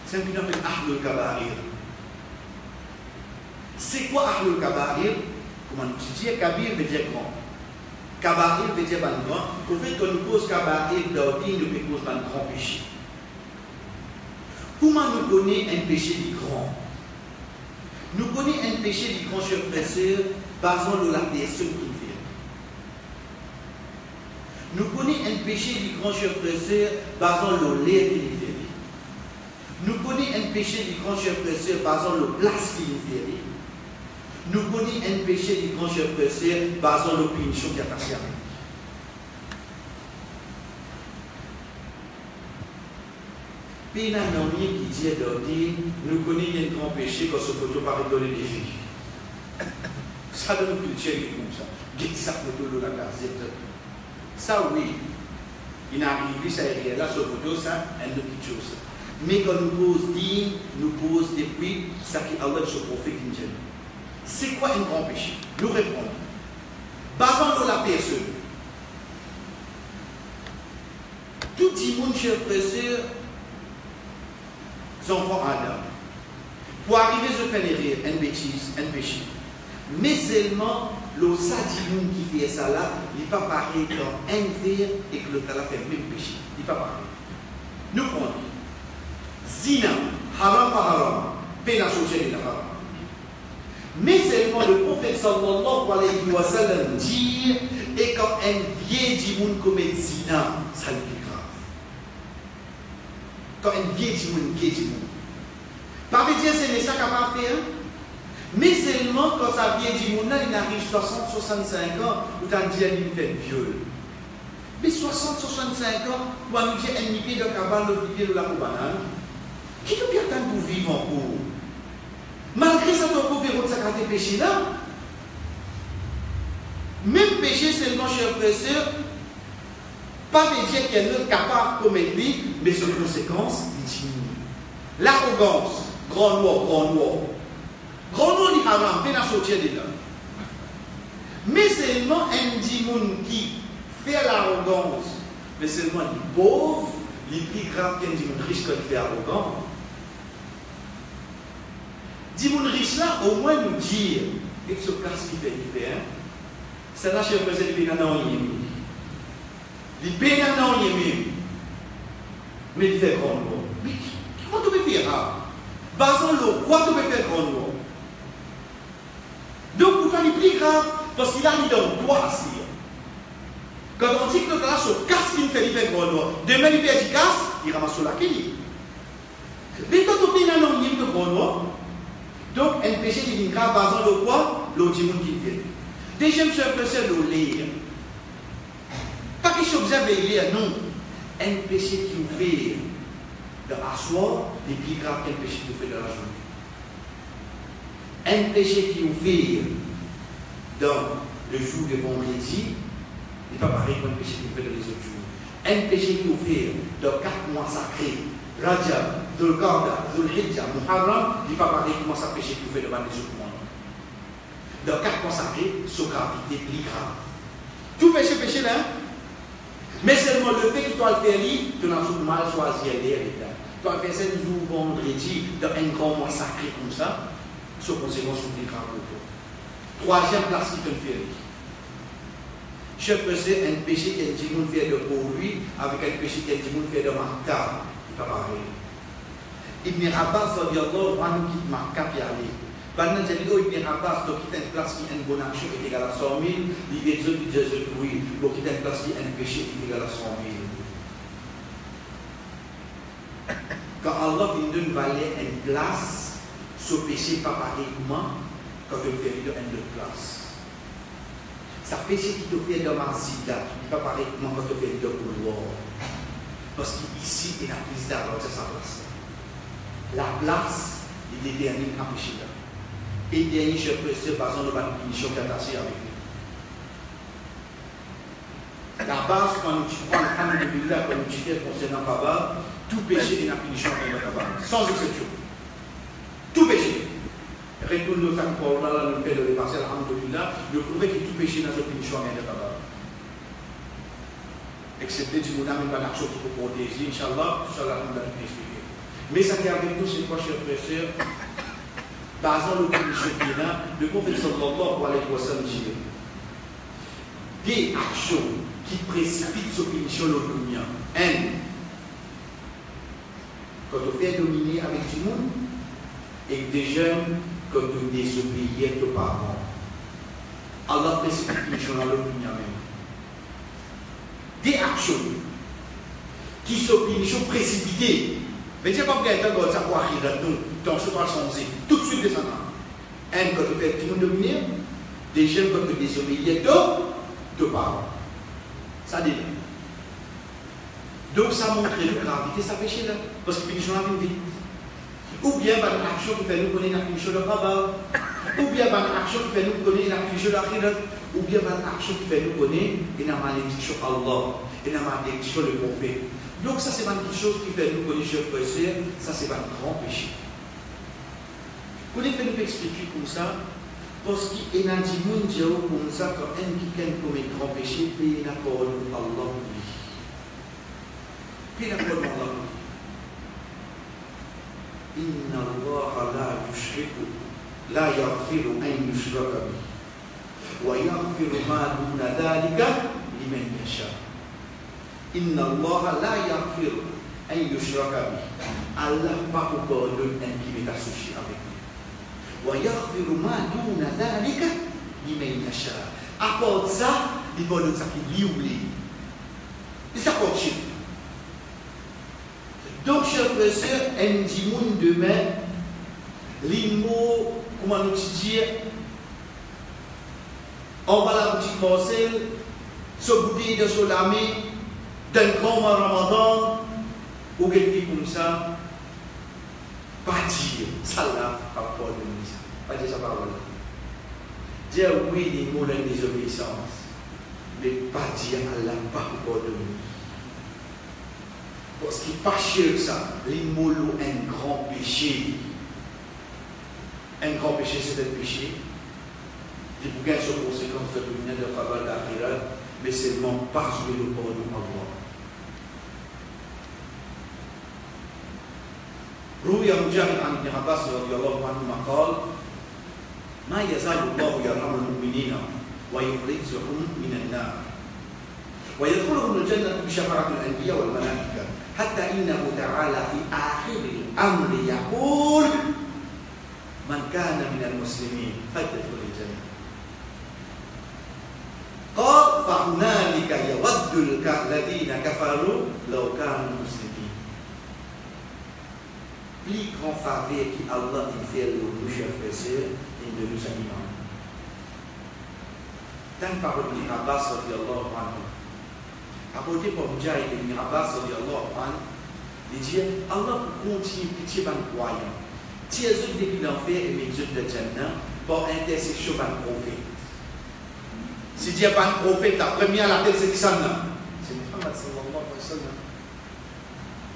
C'est un peu appelé Ahlul Kaba'ir. C'est quoi Ahlul Kaba'ir? Comment nous disons? Kabir veut dire grand. Kaba'ir veut dire ban grand. Au fait qu'on nous cause Kaba'ir d'ordine, nous peut cause ban grand péché. Comment nous connaissons un péché du grand? Nous connaissons un péché du grand, chers frères et sœurs, basant sur la personne qui fait. Nous connaissons un péché du grand, chers frères et sœurs, basant sur l'air qui fait. Nous connaissons un péché du grand, chers frères et sœurs, basant sur la place qui fait. Nous connaissons un péché du grand, chers frères et sœurs, basant sur la punition qui a passé avec. Puis il y a un homme qui dit nous connaissons un grand péché quand ce photo paraît donner des filles. Ça donne une culture comme ça. Get sa photo de la gazette. Ça oui, il a arrivé, ça est là, ce photo, ça, elle ne quitte chose. Mais quand nous pose dit, nous pose depuis, ça qui a l'air de ce prophète qui dit. C'est quoi un grand péché? Nous répondons. Basant sur la personne. Tout le monde, chers frères et sœurs, enfants Adam. Pour arriver à faire une bêtise, un péché. Mais seulement, le sadimoun qui fait ça là, il n'est pas pareil dans un verre et que le talent fait le même péché. Il n'est pas pareil. Nous prenons. Zina, haram par haram, peine à changer de haram. Mais seulement le prophète sallallahu alayhi wa sallam dit, et quand un vieil dimoun commet zina, ça lui est grave. Quand un vieil dimoun. Pas veut dire que c'est ça qu'on va faire. Mais seulement quand ça vient du monde, il arrive 60-65 ans, où tu as dit qu'il fait viol. Mais 60-65 ans, pour nous dire un niqué de cabane, le pied de la banane, qui te bien tant pour vivre en cours? Malgré ça, tu as coupé votre sac à tes péchés là. Même péché seulement, chers frères et sœurs, pas veut dire qu'elle n'est capable de commettre lui, mais ses conséquences, il diminue. L'arrogance, grand noir. Grand noir dit haram, peine à sortir de là. Mais seulement un dimoun qui fait l'arrogance, mais seulement les pauvres, les plus graves qu'un dimoun riche quand il fait arrogant. Dimoun riche là, au moins nous dire, et que ce place qui fait l'hiver, c'est là que je faisais les pénans en yémi. Les pénans en yémi, mais il fait grand noir. Mais comment tu peux faire ça? Basant l'eau, quoi tu peux faire grand noir? Donc, pour faire les plus grave, parce qu'il a mis dans toi assis. Quand on dit que le gars se casse, il fait l'hiver grand noir. Demain, il fait du casse, il ramasse sur la quille. Mais quand on fait un homme de grand noir, donc, un péché qui vient grave, basant le quoi? L'eau du monde qui vient. Deuxième chose, c'est le lire. Pas que je observe lire, non. Un péché qui nous fait de asseoir, est plus grave qu'un péché qui nous fait de la journée. Un péché qui nous fait dans le jour de vendredi n'est pas pareil qu'un péché qui nous fait dans les autres jours. Un péché qui nous fait dans 4 mois sacrés, Rajab, Dhul Qa'dah, Dhul Hijjah, Muharram, n'est pas pareil qu'un péché qui nous fait devant les autres mois. Dans 4 mois sacrés, c'est gravité plus grave. Tout péché là, mais seulement le fait que tu dois le faire, tu n'as pas mal choisi l'État. Tu dois faire 5 jours vendredi dans un grand mois sacré comme ça. Sur conséquence, on est grave pour toi. Troisième place qui te fait. Je faisais un péché qu'un dimoun fait de pour lui, avec un péché qu'un dimoun fait de Makkah. C'est pas pareil. Ibn Abbas, radiallahu anhu, quitte Makkah et aller. Pendant que Ibn Abbas, qui est une place qui est une bonne action qui est égale à 100 000, il dit Jésus, oui, qui est une place qui est un péché qui est égal à 100 000. Quand Allah vient de nous valer une place, ce péché pas pareillement quand tu fais de une place. Ce péché qui te fait de Marzida, il n'est pas pareillement quand tu fais de couloir. Parce qu'ici, il y a plus d'argent, c'est sa place. La place, il détermine un péché là. Et il dernier chef précieux, par exemple, la punition qui est associée avec lui. La base, quand tu prends le camp de Billah, quand tu fais concernant Baba, tout péché est une punition qui est Baba, sans exception. Tout péché. Retourne nos 5 pour là, nous fait de repasser alhamdoulilah, de prouver que tout péché n'a pas punition à Baba. excepté du monde même pas d'action qui peut protéger, Inch'Allah, tout ça là, nous allons expliquer. Mais ça qui est avec nous, c'est quoi, chers frères et sœurs? Par exemple, le chemin, le prophète sallallahu alayhi wa sallam dit des actions qui précipitent sa punition au dunya. Quand on fait dominer avec du monde, et des jeunes, quand on désobéit aux parents. Allah précipite la punition dans le dunya même. Des actions qui sont punitions précipitées. Mais tu n'as pas besoin de ça pour arriver là-dedans, dans ce temps changé, tout de suite descendant. Quand tu fais tout le monde dominer, des jeunes quand tu désobéis aux parents. Ça dit. Donc ça montre la gravité, ça péché là. Parce que punition arrive vite. Ou bien par une action qui fait nous connaître la punition de Baba. Ou bien par une action qui fait nous connaître la punition de l'Akhirat. Ou bien par une action qui fait nous connaître la malédiction Allah. Et la malédiction le prophète. Donc ça c'est pas quelque chose qui fait nous connaître chef frère, ça c'est pas un grand péché. Vous pouvez nous expliquer comme ça. Parce qu'il y a des gens comme ça, quand un qui commet un grand péché, paye la parole de Allah. Paye la parole de Allah. Inna Allah la yushriku, la yaghfiru an yushraka bihi, wa yaghfiru ma duna dhalika liman yasha. Inna Allah la yaghfiru an yushraka bihi. Allah pas pardonne un qui est associé avec lui. Wa yaghfiru ma duna dhalika liman yasha. À part de ça, il pardonne ça qui lui oublie. Et ça continue. Donc, chers frères et sœurs, un dimoun demain, l'immo, comment nous dire, on va la boutique Marcel, se bouteille de solamé, d'un grand mois Ramadan, ou quelque chose comme ça, pas dire, ça là, par rapport à nous, pas dire ça par rapport à dire oui, les mots d'une désobéissance, mais pas dire Allah, par rapport à nous. Parce qu'il n'est pas cher ça, l'immolo un grand péché. Un grand péché, c'est un péché. Il faut gagner sur conséquence de l'union de travail d'Akhirat, mais seulement parce que le pardon Allah. روي مجاهد عن ابن عباس رضي الله عنهما قال: ما يزال الله يرحم المؤمنين ويخرجهم من النار ويدخلهم الجنة بشفاعة الأنبياء والملائكة حتى إنه تعالى في آخر الأمر يقول: من كان من المسلمين فليدخل الجنة. قال: فهنالك يود الذين كفروا لو كانوا مسلمين. Plus grand faveur qu'Allah fait aux chers frères et sœurs et de nous animer. Dans la parole d'Ibn Abbas radiyallahu anhu, apporté par Mujahid ibn Abbas radiyallahu anhu, il dit Allah continue pitié par le croyant. Tiens eux depuis l'enfer et mes eux de Jannah par intercession par le prophète. Si Dieu pas le prophète, la première la tête c'est qui ça? C'est Muhammad sallallahu alayhi wa sallam.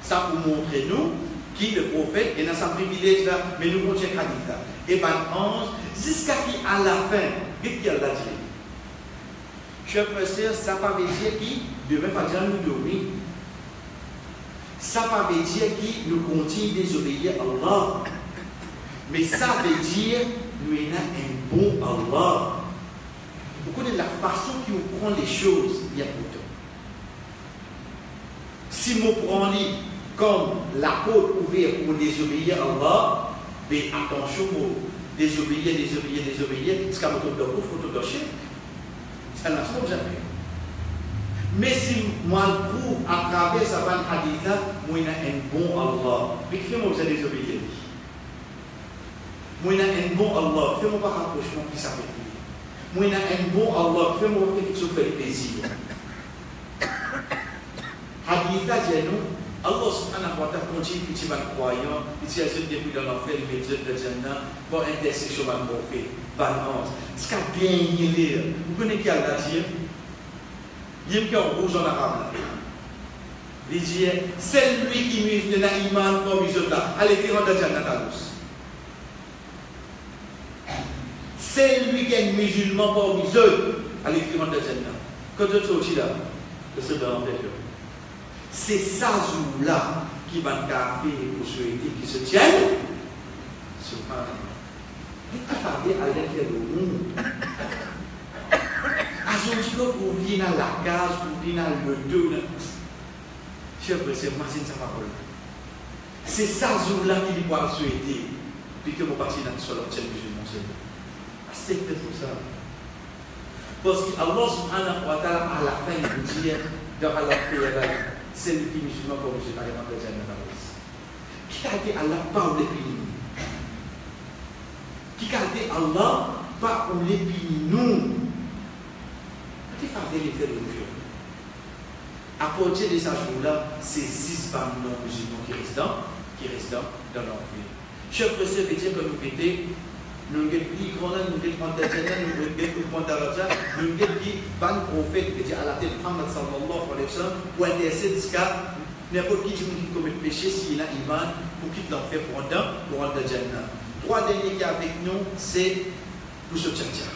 Ça pour montrer nous qui le prophète est dans son privilège là, mais nous continuons à dire ça. Et par l'ange, jusqu'à qui à la fin, qu'est-ce qu'il a dit? Chers frères et sœurs, ça ne veut pas dire qui demain pas dire nous dormir. Ça ne veut pas dire qui nous continue à désobéir à Allah. Mais ça veut dire nous avons un bon Allah. Vous connaissez la façon qui nous prend les choses, il y a pourtant. Si nous prenons comme la porte ouverte pour désobéir à Allah, mais attention, désobéir, jusqu'à votre doigt, faut tout lâcher. Ça n'a pas jamais. Mais si moi je prouve à travers sa bonne hadith, moi j'ai un bon Allah. Mais fais-moi vous désobéir. Moi j'ai un bon Allah. Fais-moi pas rapprochement qui s'appelle. Moi j'ai un bon Allah. Fais-moi quelque chose de plaisir. Hadith dit nous. Allah subhanahu wa ta'ala continue petit mal croyant, il s'y ajoute depuis dans l'enfer, il met de Jannah, pour intercession mal prophète, balance. Ce qu'a bien lire, vous connaissez qui a dire? Il y a un rouge en arabe. Il dit, c'est lui qui mise dans l'iman comme il là, à l'écrire de Jannah Talus. C'est lui qui est musulman comme il à l'écrire de Jannah. Quand tu es là, C'est dans fait. C'est ça jour-là qui va faire pour souhaiter qui se tiennent. Subhanallah. Il faut parler à l'intérieur du monde. À ce moment-là, pour venir dans la case, pour venir dans le deux, chef, c'est moi, c'est sa parole. C'est ça jour-là qu'il va souhaiter. Puis que mon parti dans le sol, obtient musulman, c'est peut-être ça. Parce que Allah subhanahu wa ta'ala, à la fin, il vous dit, dans la prière, c'est le qui musulman comme je n'ai pas de Jannah. Qui a dit Allah pas ou les pays? Qui a dit Allah pas ou les pays nous? Qui a fait les faits de Dieu? À partir de ce jour-là, c'est 6 femmes non musulmans qui restent dans leur vie. Chef président veut dire que nous pétons. Nous avons dit qu'on a nous avons dit nous avons dit qu'on a prophète qui dit à la tête Muhammad sallallahu alayhi wa sallam pour intercéder jusqu'à n'importe qui commet péché s'il a iman pour quitter l'enfer pour rentrer dans Jannah. 3 derniers qui sont avec nous, c'est pour ce tchatcha.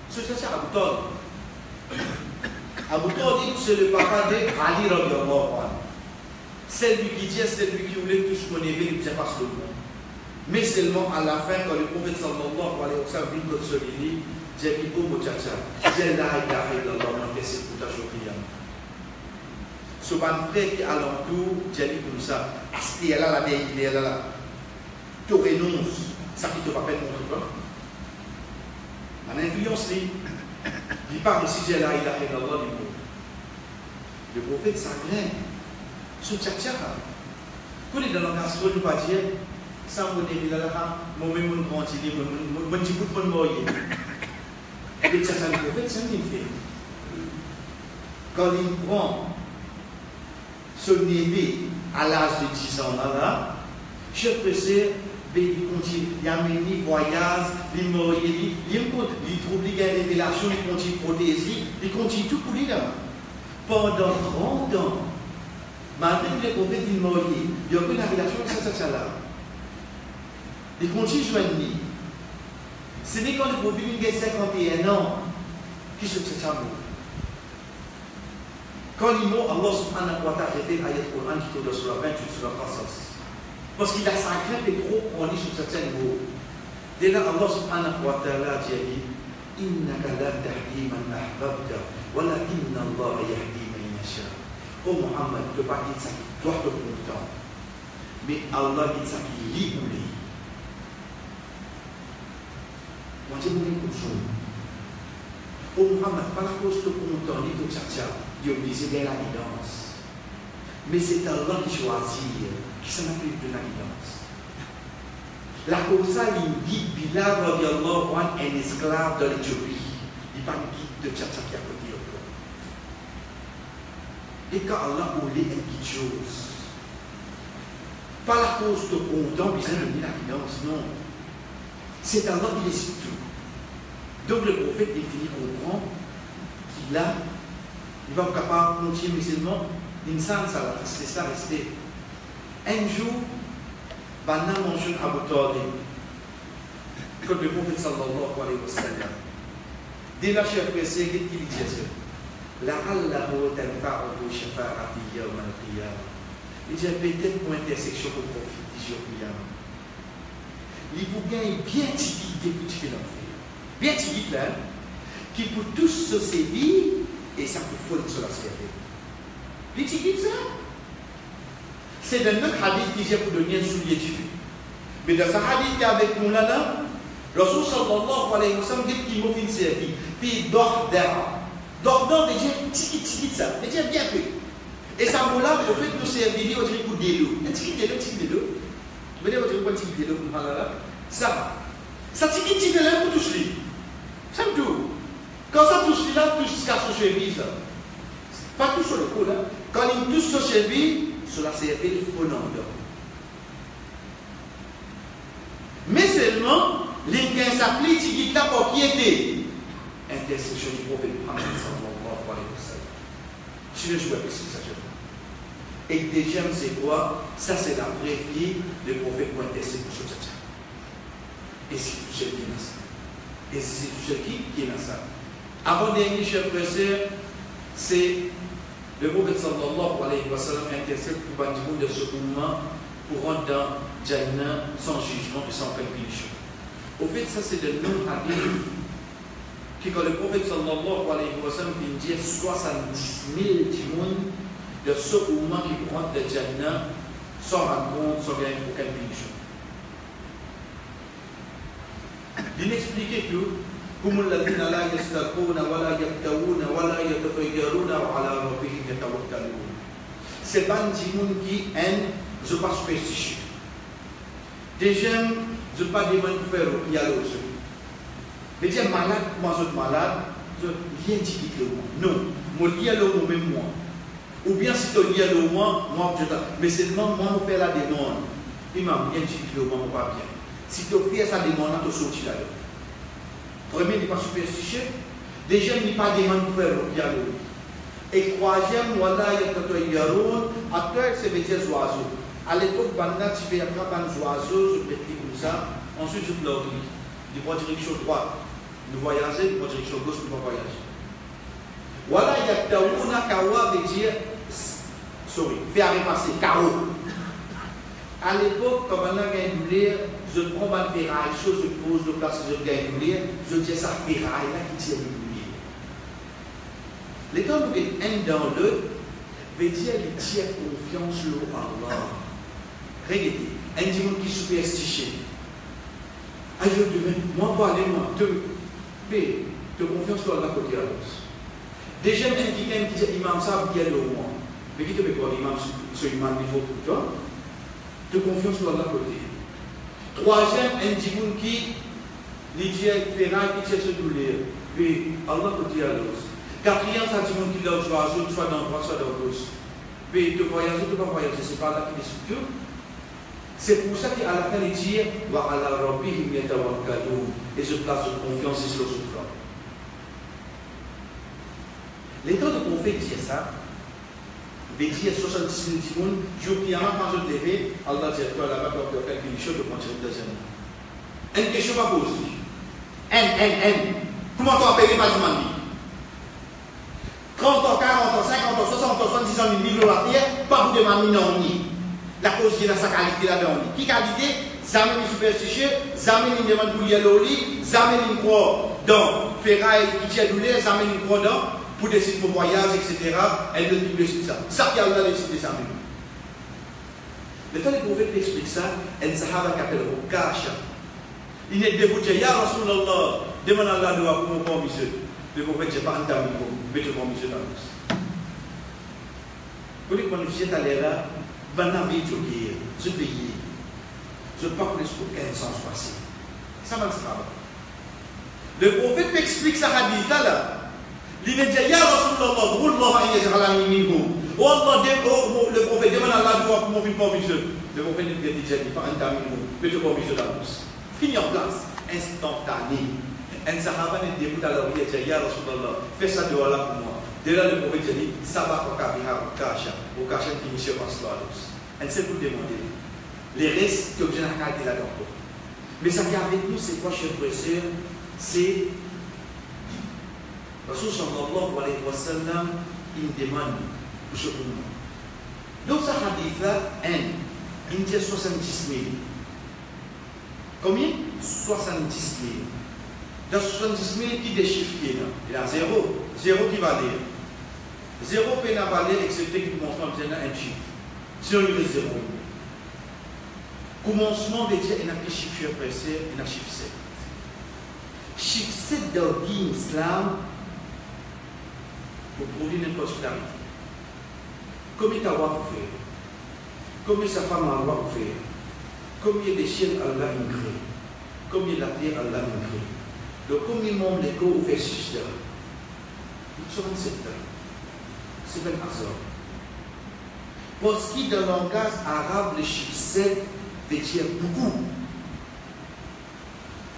Ce tchatcha Abu Talib. Abu Talib, c'est le papa de Ali radiyallahu anhu. C'est lui qui dit, c'est lui qui voulait tout ce qu'on avait, il ne pas ce monde. Mais seulement à la fin, quand le prophète sallallahu alayhi wa sallam vient de se dire, j'ai dit, oh mon tchatcha, j'ai là, il a fait dans l'homme, c'est pour ta choquille. Ce ban frère qui est alentour, j'ai dit comme ça, est-ce là, la veille, il est là. Tu renonces, ça qui te rappelle mon truc. On influence, il parle si j'ai là, il a fait dans l'homme. Le prophète s'agrège. Ce tchatcha, quand il est dans la casserole, il va dire, sans mon évi là, moi-même, mon grand, il dit, mon petit bout de mon mort. Le tchatcha, le prophète, c'est un fait. Quand il prend son évi à l'âge de 10 ans, là, je précise, il continue, il amène les voyages, il mort, il trouve les révélations, il continue protéger, il continue tout pour lui là. Pendant 30 ans, malgré que les prophètes ils mort, il y a aucune révélation de ça là. Il continue à joindre. Ce n'est quand le prophète il a 51 ans qui se fait ça. Quand il meurt, Allah subhanahu wa ta'ala révèle l'ayat Coran qui tourne sur la 28 sur la croissance. Parce qu'il a sa crainte et trop prendre sur certains niveaux. Dès là, Allah subhanahu wa ta'ala dit Innaka la tahdi man ahbabta, walakinna Allah yahdi man yasha. Oh Muhammad, tu ne peux pas dire ça qui doit te content. Mais Allah dit ça qui lit ou lit. Moi, je vous dis comme ça. Oh Muhammad, pas la cause de content, ni de tchatcha, il oblige bien la guidance. Mais c'est Allah qui choisit, qui s'en appelle de la guidance. La cause ça, il dit Bilal radiallahu anhu, un esclave de l'Éthiopie. Il pas un guide de tchatcha qui a côté. Et quand Allah voulait une petite chose, pas la cause de content, puis ça ne dit la guidance, non. C'est Allah qui décide tout. Donc le prophète, il finit comprendre qu'il a, il va être capable de continuer musulman, d'une sens à la c'est ça resté. Un jour, Banna mentionne Abu Talib, comme le prophète sallallahu alayhi wa sallam. Dès la chef pressée, qu'est-ce qu'il dit? La'allahu tanfa'uhu shafa'ati yawm al-qiyamah. Il dit peut-être pour intersection pour profiter du jour qiyamah. Il vous gagne bien tigui depuis que tu fais l'enfer. Bien tigui là, qui pour tous se sévir et ça peut faut sur la sphère. Bien tigui ça. C'est dans notre hadith qui vient pour donner un soulier du feu. Mais dans ce hadith qui est avec nous là, le Rasul sallallahu alayhi wa sallam dit qu'il m'a fait une série. Puis dort d'air. Donc, les gens, tiki ça, les gens bien peu. Et ça vaut là, au fait, nous servir au coup de l'eau. Un tiki de l'eau. Vous voyez, au tiki de l'eau, ça. Ça tiki de l'eau pour toucher. Ça me touche. Quand ça touche là, touche jusqu'à ce cheville, ça. Pas tout sur le coup là. Quand il touche ce cheville, cela s'est fait le faux nom. Mais seulement, les 15 applis, tiki là pour qui était. Intercession du prophète Muhammad sallallahu alayhi wa sallam. Je ne joue pas ici, ça je veux. Et déjà, c'est quoi? Ça, c'est la vraie vie du prophète pour intercéder pour ce tchatcha. Et c'est tout ce qui est dans ça. Et c'est tout ce qui est dans ça. Avant dernier, chef professeur, c'est le prophète sallallahu alayhi wa sallam intercède pour le monde de ce mouvement pour rentrer dans Jannah sans jugement et sans punition. Au fait, ça c'est le nom hadith qui, quand le prophète sallallahu alayhi wa sallam vient dire 70 000 timons de ce mouvement qui rentre dans Jannah sans rencontre, sans gagner aucune punition. Il expliquait que هم الذين لا يسترقون ولا يبتغون ولا يتطيرون وعلى ربهم يتوكلون. C'est pas un monde qui aime, je pas superstitieux. Des gens, je pas des gens qui font il y a l'autre. Les gens malades, moi je suis malade, je viens dire que non, moi lié le mot même moi. Ou bien si tu lié le moi, moi je mais seulement moi je fais la demande. Il m'a bien dit que moi pas bien. Si tu fais sa demande, tu sortis là. Premier, il n'est pas superstitieux. Deuxième, il n'est pas demande pour faire le dialogue. Et troisième, voilà, il y a un yaroun. Après, c'est des oiseaux. À l'époque, Banda, tu fais un oiseaux, je mets comme ça. Ensuite, je pleure. Il prend direction droite. Nous voyageons, il prend direction gauche, nous voyager. Voilà, il y a un kawa veut dire, sorry, faire repasser, karo. À l'époque, quand on a gagné, je prends ma ferraille, je pose le place, je gagne, je dis ça ferraille là qui tire le boulier. Les temps où il est un dans l'autre, veut dire qu'il tire confiance en Allah. Regardez, un dimanche qui est superstitieux. Je te moi, pas aller, moi, te confiance en Allah côté à l'autre. Déjà, un qui dit, imam, ça, bien le moi. Mais qui te met quoi, imam, ce imam, il faut pour toi. De confiance dans la côté. Troisième, un djiboun qui dit ferraille qui cherche de l'air. Puis Allah côté à l'os. Quatrième, c'est un djiboun qui doit soit dans droit, soit dans gauche. Puis de voyager, de pas voyager, c'est pas là qui est sûr. C'est pour ça qu'à la fin, il dit wa ala rabbihim yatawakkalun. Et je place de confiance sur le souffrant. Les temps de prophète dit ça. Il dit 70 000 personnes, je dis quand je devais, Allah dit toi là-bas, tu as quelque chose de continuer de deuxième. Une question va poser. Comment tu as payé ma demande 30 ans, 40 ans, 50 ans, 60 ans, 70 ans, 1000 la terre, pas pour demander non ni. La cause de sa qualité là-dedans. Qui qualité Jamais les superstitieux, jamais les demandes pour y aller au lit, jamais les croix dans ferraille qui tient douleur, jamais les croix dans. Pour décider mon voyage, etc., elle ne décide ça. Ça qui a décidé ça même. Le temps que le prophète explique ça, un sahaba qui appelle Okasha. Il est débouché, Ya Rasulallah, demande à Allah de voir pour mon bon monsieur. Le prophète, je n'ai pas entendu pour mettre mon monsieur dans l'os. Pour les conditions à l'air là, je paye. Je ne parle pas plus pour 15 ans passé. Ça va se faire. Le prophète m'explique ça hadith là. Il dit, Ya Rasulallah, Drullah, Ayyaj'alani minhum. Oh Allah, le prophète demande à Allah de voir pour mon bon monsieur. Le prophète dit, déjà, il pas un minhum, mais tu bon monsieur dans l'os. Fini en place, instantané. Un sahaba ne dit, alors, il dit, Ya Rasulallah, fais ça de Allah pour moi. Dès là, le prophète dit, ça va pour Kabiha, au Kasha qui monsieur passe dans l'os. Elle sait vous demander. Les restes que je n'ai pas dit là-dedans. Mais ça qui est avec nous, c'est quoi, chers frères et sœurs? C'est Rasul sallallahu alayhi wa sallam, il demande pour ce mouvement. Donc, ce hadith-là, il dit 70 000. Combien 70 000. Dans 70 000, qui déchiffre qui est là? Il a 0. 0 qui va lire. 0 peut pas valer, excepté qu'il commence à dire un chiffre. Si on lui dit 0. Commencement de dire, il y a un chiffre pressé, il y a un chiffre 7. Chiffre 7 dans l'islam, pour produire une particularité. Combien ta roi pour faire? Combien sa femme a roi pour faire? Combien de ciels Allah a créé? Combien de la terre Allah a créé? Donc combien de membres de corps fait 6 heures? 67 heures. C'est un hasard. Parce que dans le langage arabe, le chiffre 7 veut dire beaucoup.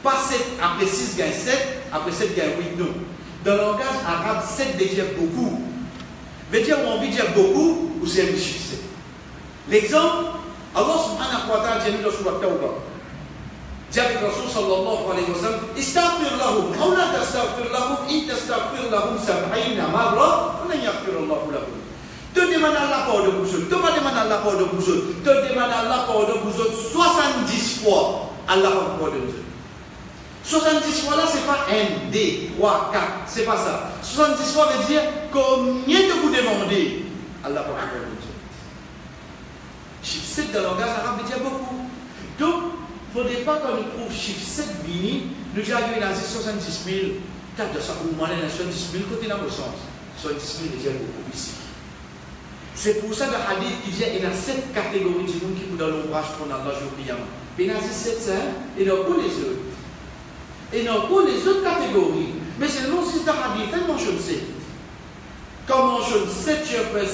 Pas 7, après 6 gagne 7, après 7 gagne 8, non. Dans le langage arabe, 7 veut dire beaucoup. Veut dire, on veut dire beaucoup, ou c'est le chiffre 7. L'exemple, Allah subhanahu wa ta'ala dit dans Surah Tawbah. Dit avec Rasul sallallahu alayhi wa sallam, istaghfir lahum, ou la tastaghfir lahum, in tastaghfir lahum 70 marra, on n'a yaghfir Allahu lahum. Te demande Allah pardon pour eux, te demande Allah pardon pour eux, te demande Allah pardon pour eux 70 fois, Allah va pardonner. 70 fois là, ce n'est pas 1, 2, 3, 4, c'est pas ça. 70 fois veut dire combien de vous demandez, Allah va pardonner. Chiffre 7 dans le langage arabe veut dire beaucoup. Donc, il ne faudrait pas qu'on trouve chiffre 7 vini, nous avons dans 70 000, peut-être de ça, ou moins 70 000 côté dans le sens. 70 000 veut dire beaucoup ici. C'est pour ça que le hadith qui dit qu'il y a 7 catégories de monde qui sont dans l'ombrage pour Allah jour Qiyamah. Il y a 7 et non pas les autres. Et non pas les autres catégories. Mais c'est le nom de le hadith, elle mentionne 7. Quand on mentionne 7 chers frères,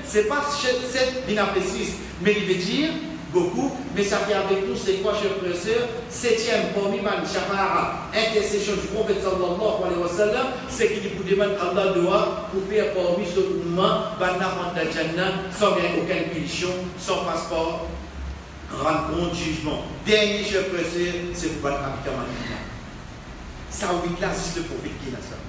ce n'est pas 7 bien précis, mais il veut dire beaucoup, mais ça qui est avec nous, c'est quoi, chers frères et sœurs? 7e, parmi man shafara, intercession du prophète sallallahu alayhi wa sallam, c'est qu'il nous demande Allah doit pour faire parmi ce mouvement, banna de Jannah, sans bien aucune punition, sans passeport, rendre compte, jugement. Dernier, chers frères et sœurs, c'est pour ban habitant Madina. Ça, oui, là, c'est le prophète qui a ça.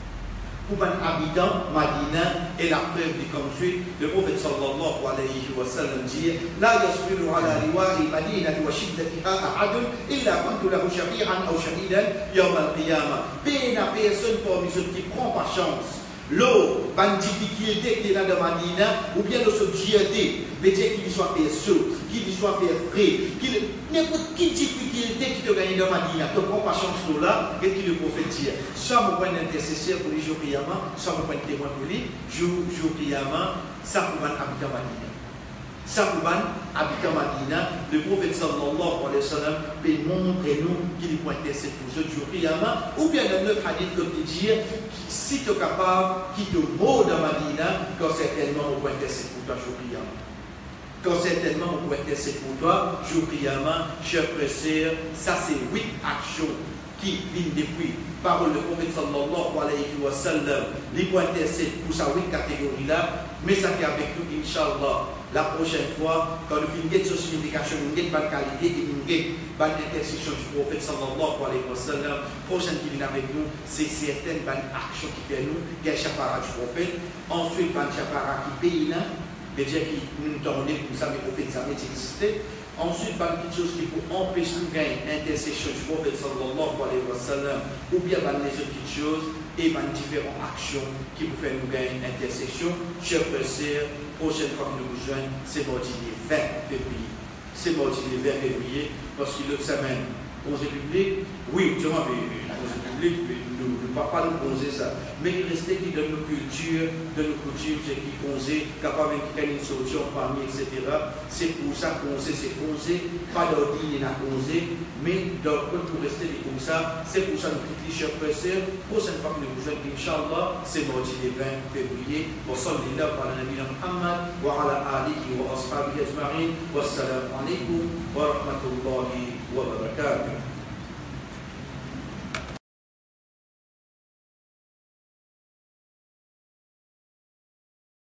Pour ban habitant Madina, et la preuve dit comme suit, le prophète sallallahu alayhi wa sallam dit La yasbiru ala riwa'i Madina wa shiddatiha ahadun illa kuntu lahu shafi'an ou shahidan yawm al-qiyamah. Peine à personne parmi ceux qui prend par chance. L'eau, pas une difficulté qui est là dans Madina, ou bien le subjecté, veut dire qu'il soit fait saut, qu'il soit fait frais, n'importe quelle difficulté qui te gagne dans Madina, tu prends pas chance de là, et qui le prophète dit, soit mon point d'intercesseur pour les jours Qiyamah, soit mon point de témoin pour les jours Qiyamah, ça pour un habitant Madina. Ça pour un habitant Madina, le prophète sallallahu alayhi wa sallam peut montrer nous qu'il est intercesseur pour ce jour Qiyamah, ou bien dans notre hadith comme il dit, si tu es capable, qui te mot dans Madina, quand certainement on peut intercéder pour toi, jour Qiyamah. Quand certainement on peut intercéder pour toi, jour Qiyamah, chers frères et sœurs, ça c'est 8 actions qui viennent depuis parole du prophète sallallahu alayhi wa sallam, les points intercéder pour sa 8 catégories là, mais ça qui est avec nous, Inch'Allah. La prochaine fois, quand nous finissons de signification, nous avons bonne qualité et nous avons bonne intercession du prophète sallallahu alayhi wa sallam. Prochaine qui vient avec nous, c'est certaines bonnes actions qui fait nous, qui est chapara du prophète. Ensuite, bonne chapara qui paye là, c'est-à-dire qui nous tournait pour ça, mais le prophète jamais existé. Ensuite, bonne petite chose qui pour empêcher nous gagner intercession du prophète sallallahu alayhi wa sallam, ou bien bonne les autres petites choses, et bonne différentes actions qui vous font nous gagner intercession. Chers frères et sœurs, prochaine fois que nous vous joignons, c'est mardi le 20 février. C'est mardi le 20 février, parce que l'autre semaine, congé public, oui, tu m'as vu, congé public, nous ne pouvons pas nous poser ça. Mais il restait qui donne nos cultures, de nos coutumes, c'est qui congé, capable de créer une solution parmi, etc. C'est pour ça qu'on sait, c'est congé, pas d'ordine, il y a congé, mais donc, pour rester comme ça, c'est pour ça que nous critiquons, chers frères et sœurs. Prochaine fois que nous vous joignons, Inch'Allah, c'est mardi le 20 février. Wa sallallahu ala nabiyina Muhammad wa ala alihi wa ashabihi ajma'in. Wassalamu alaikum wa rahmatullahi wa barakatuh.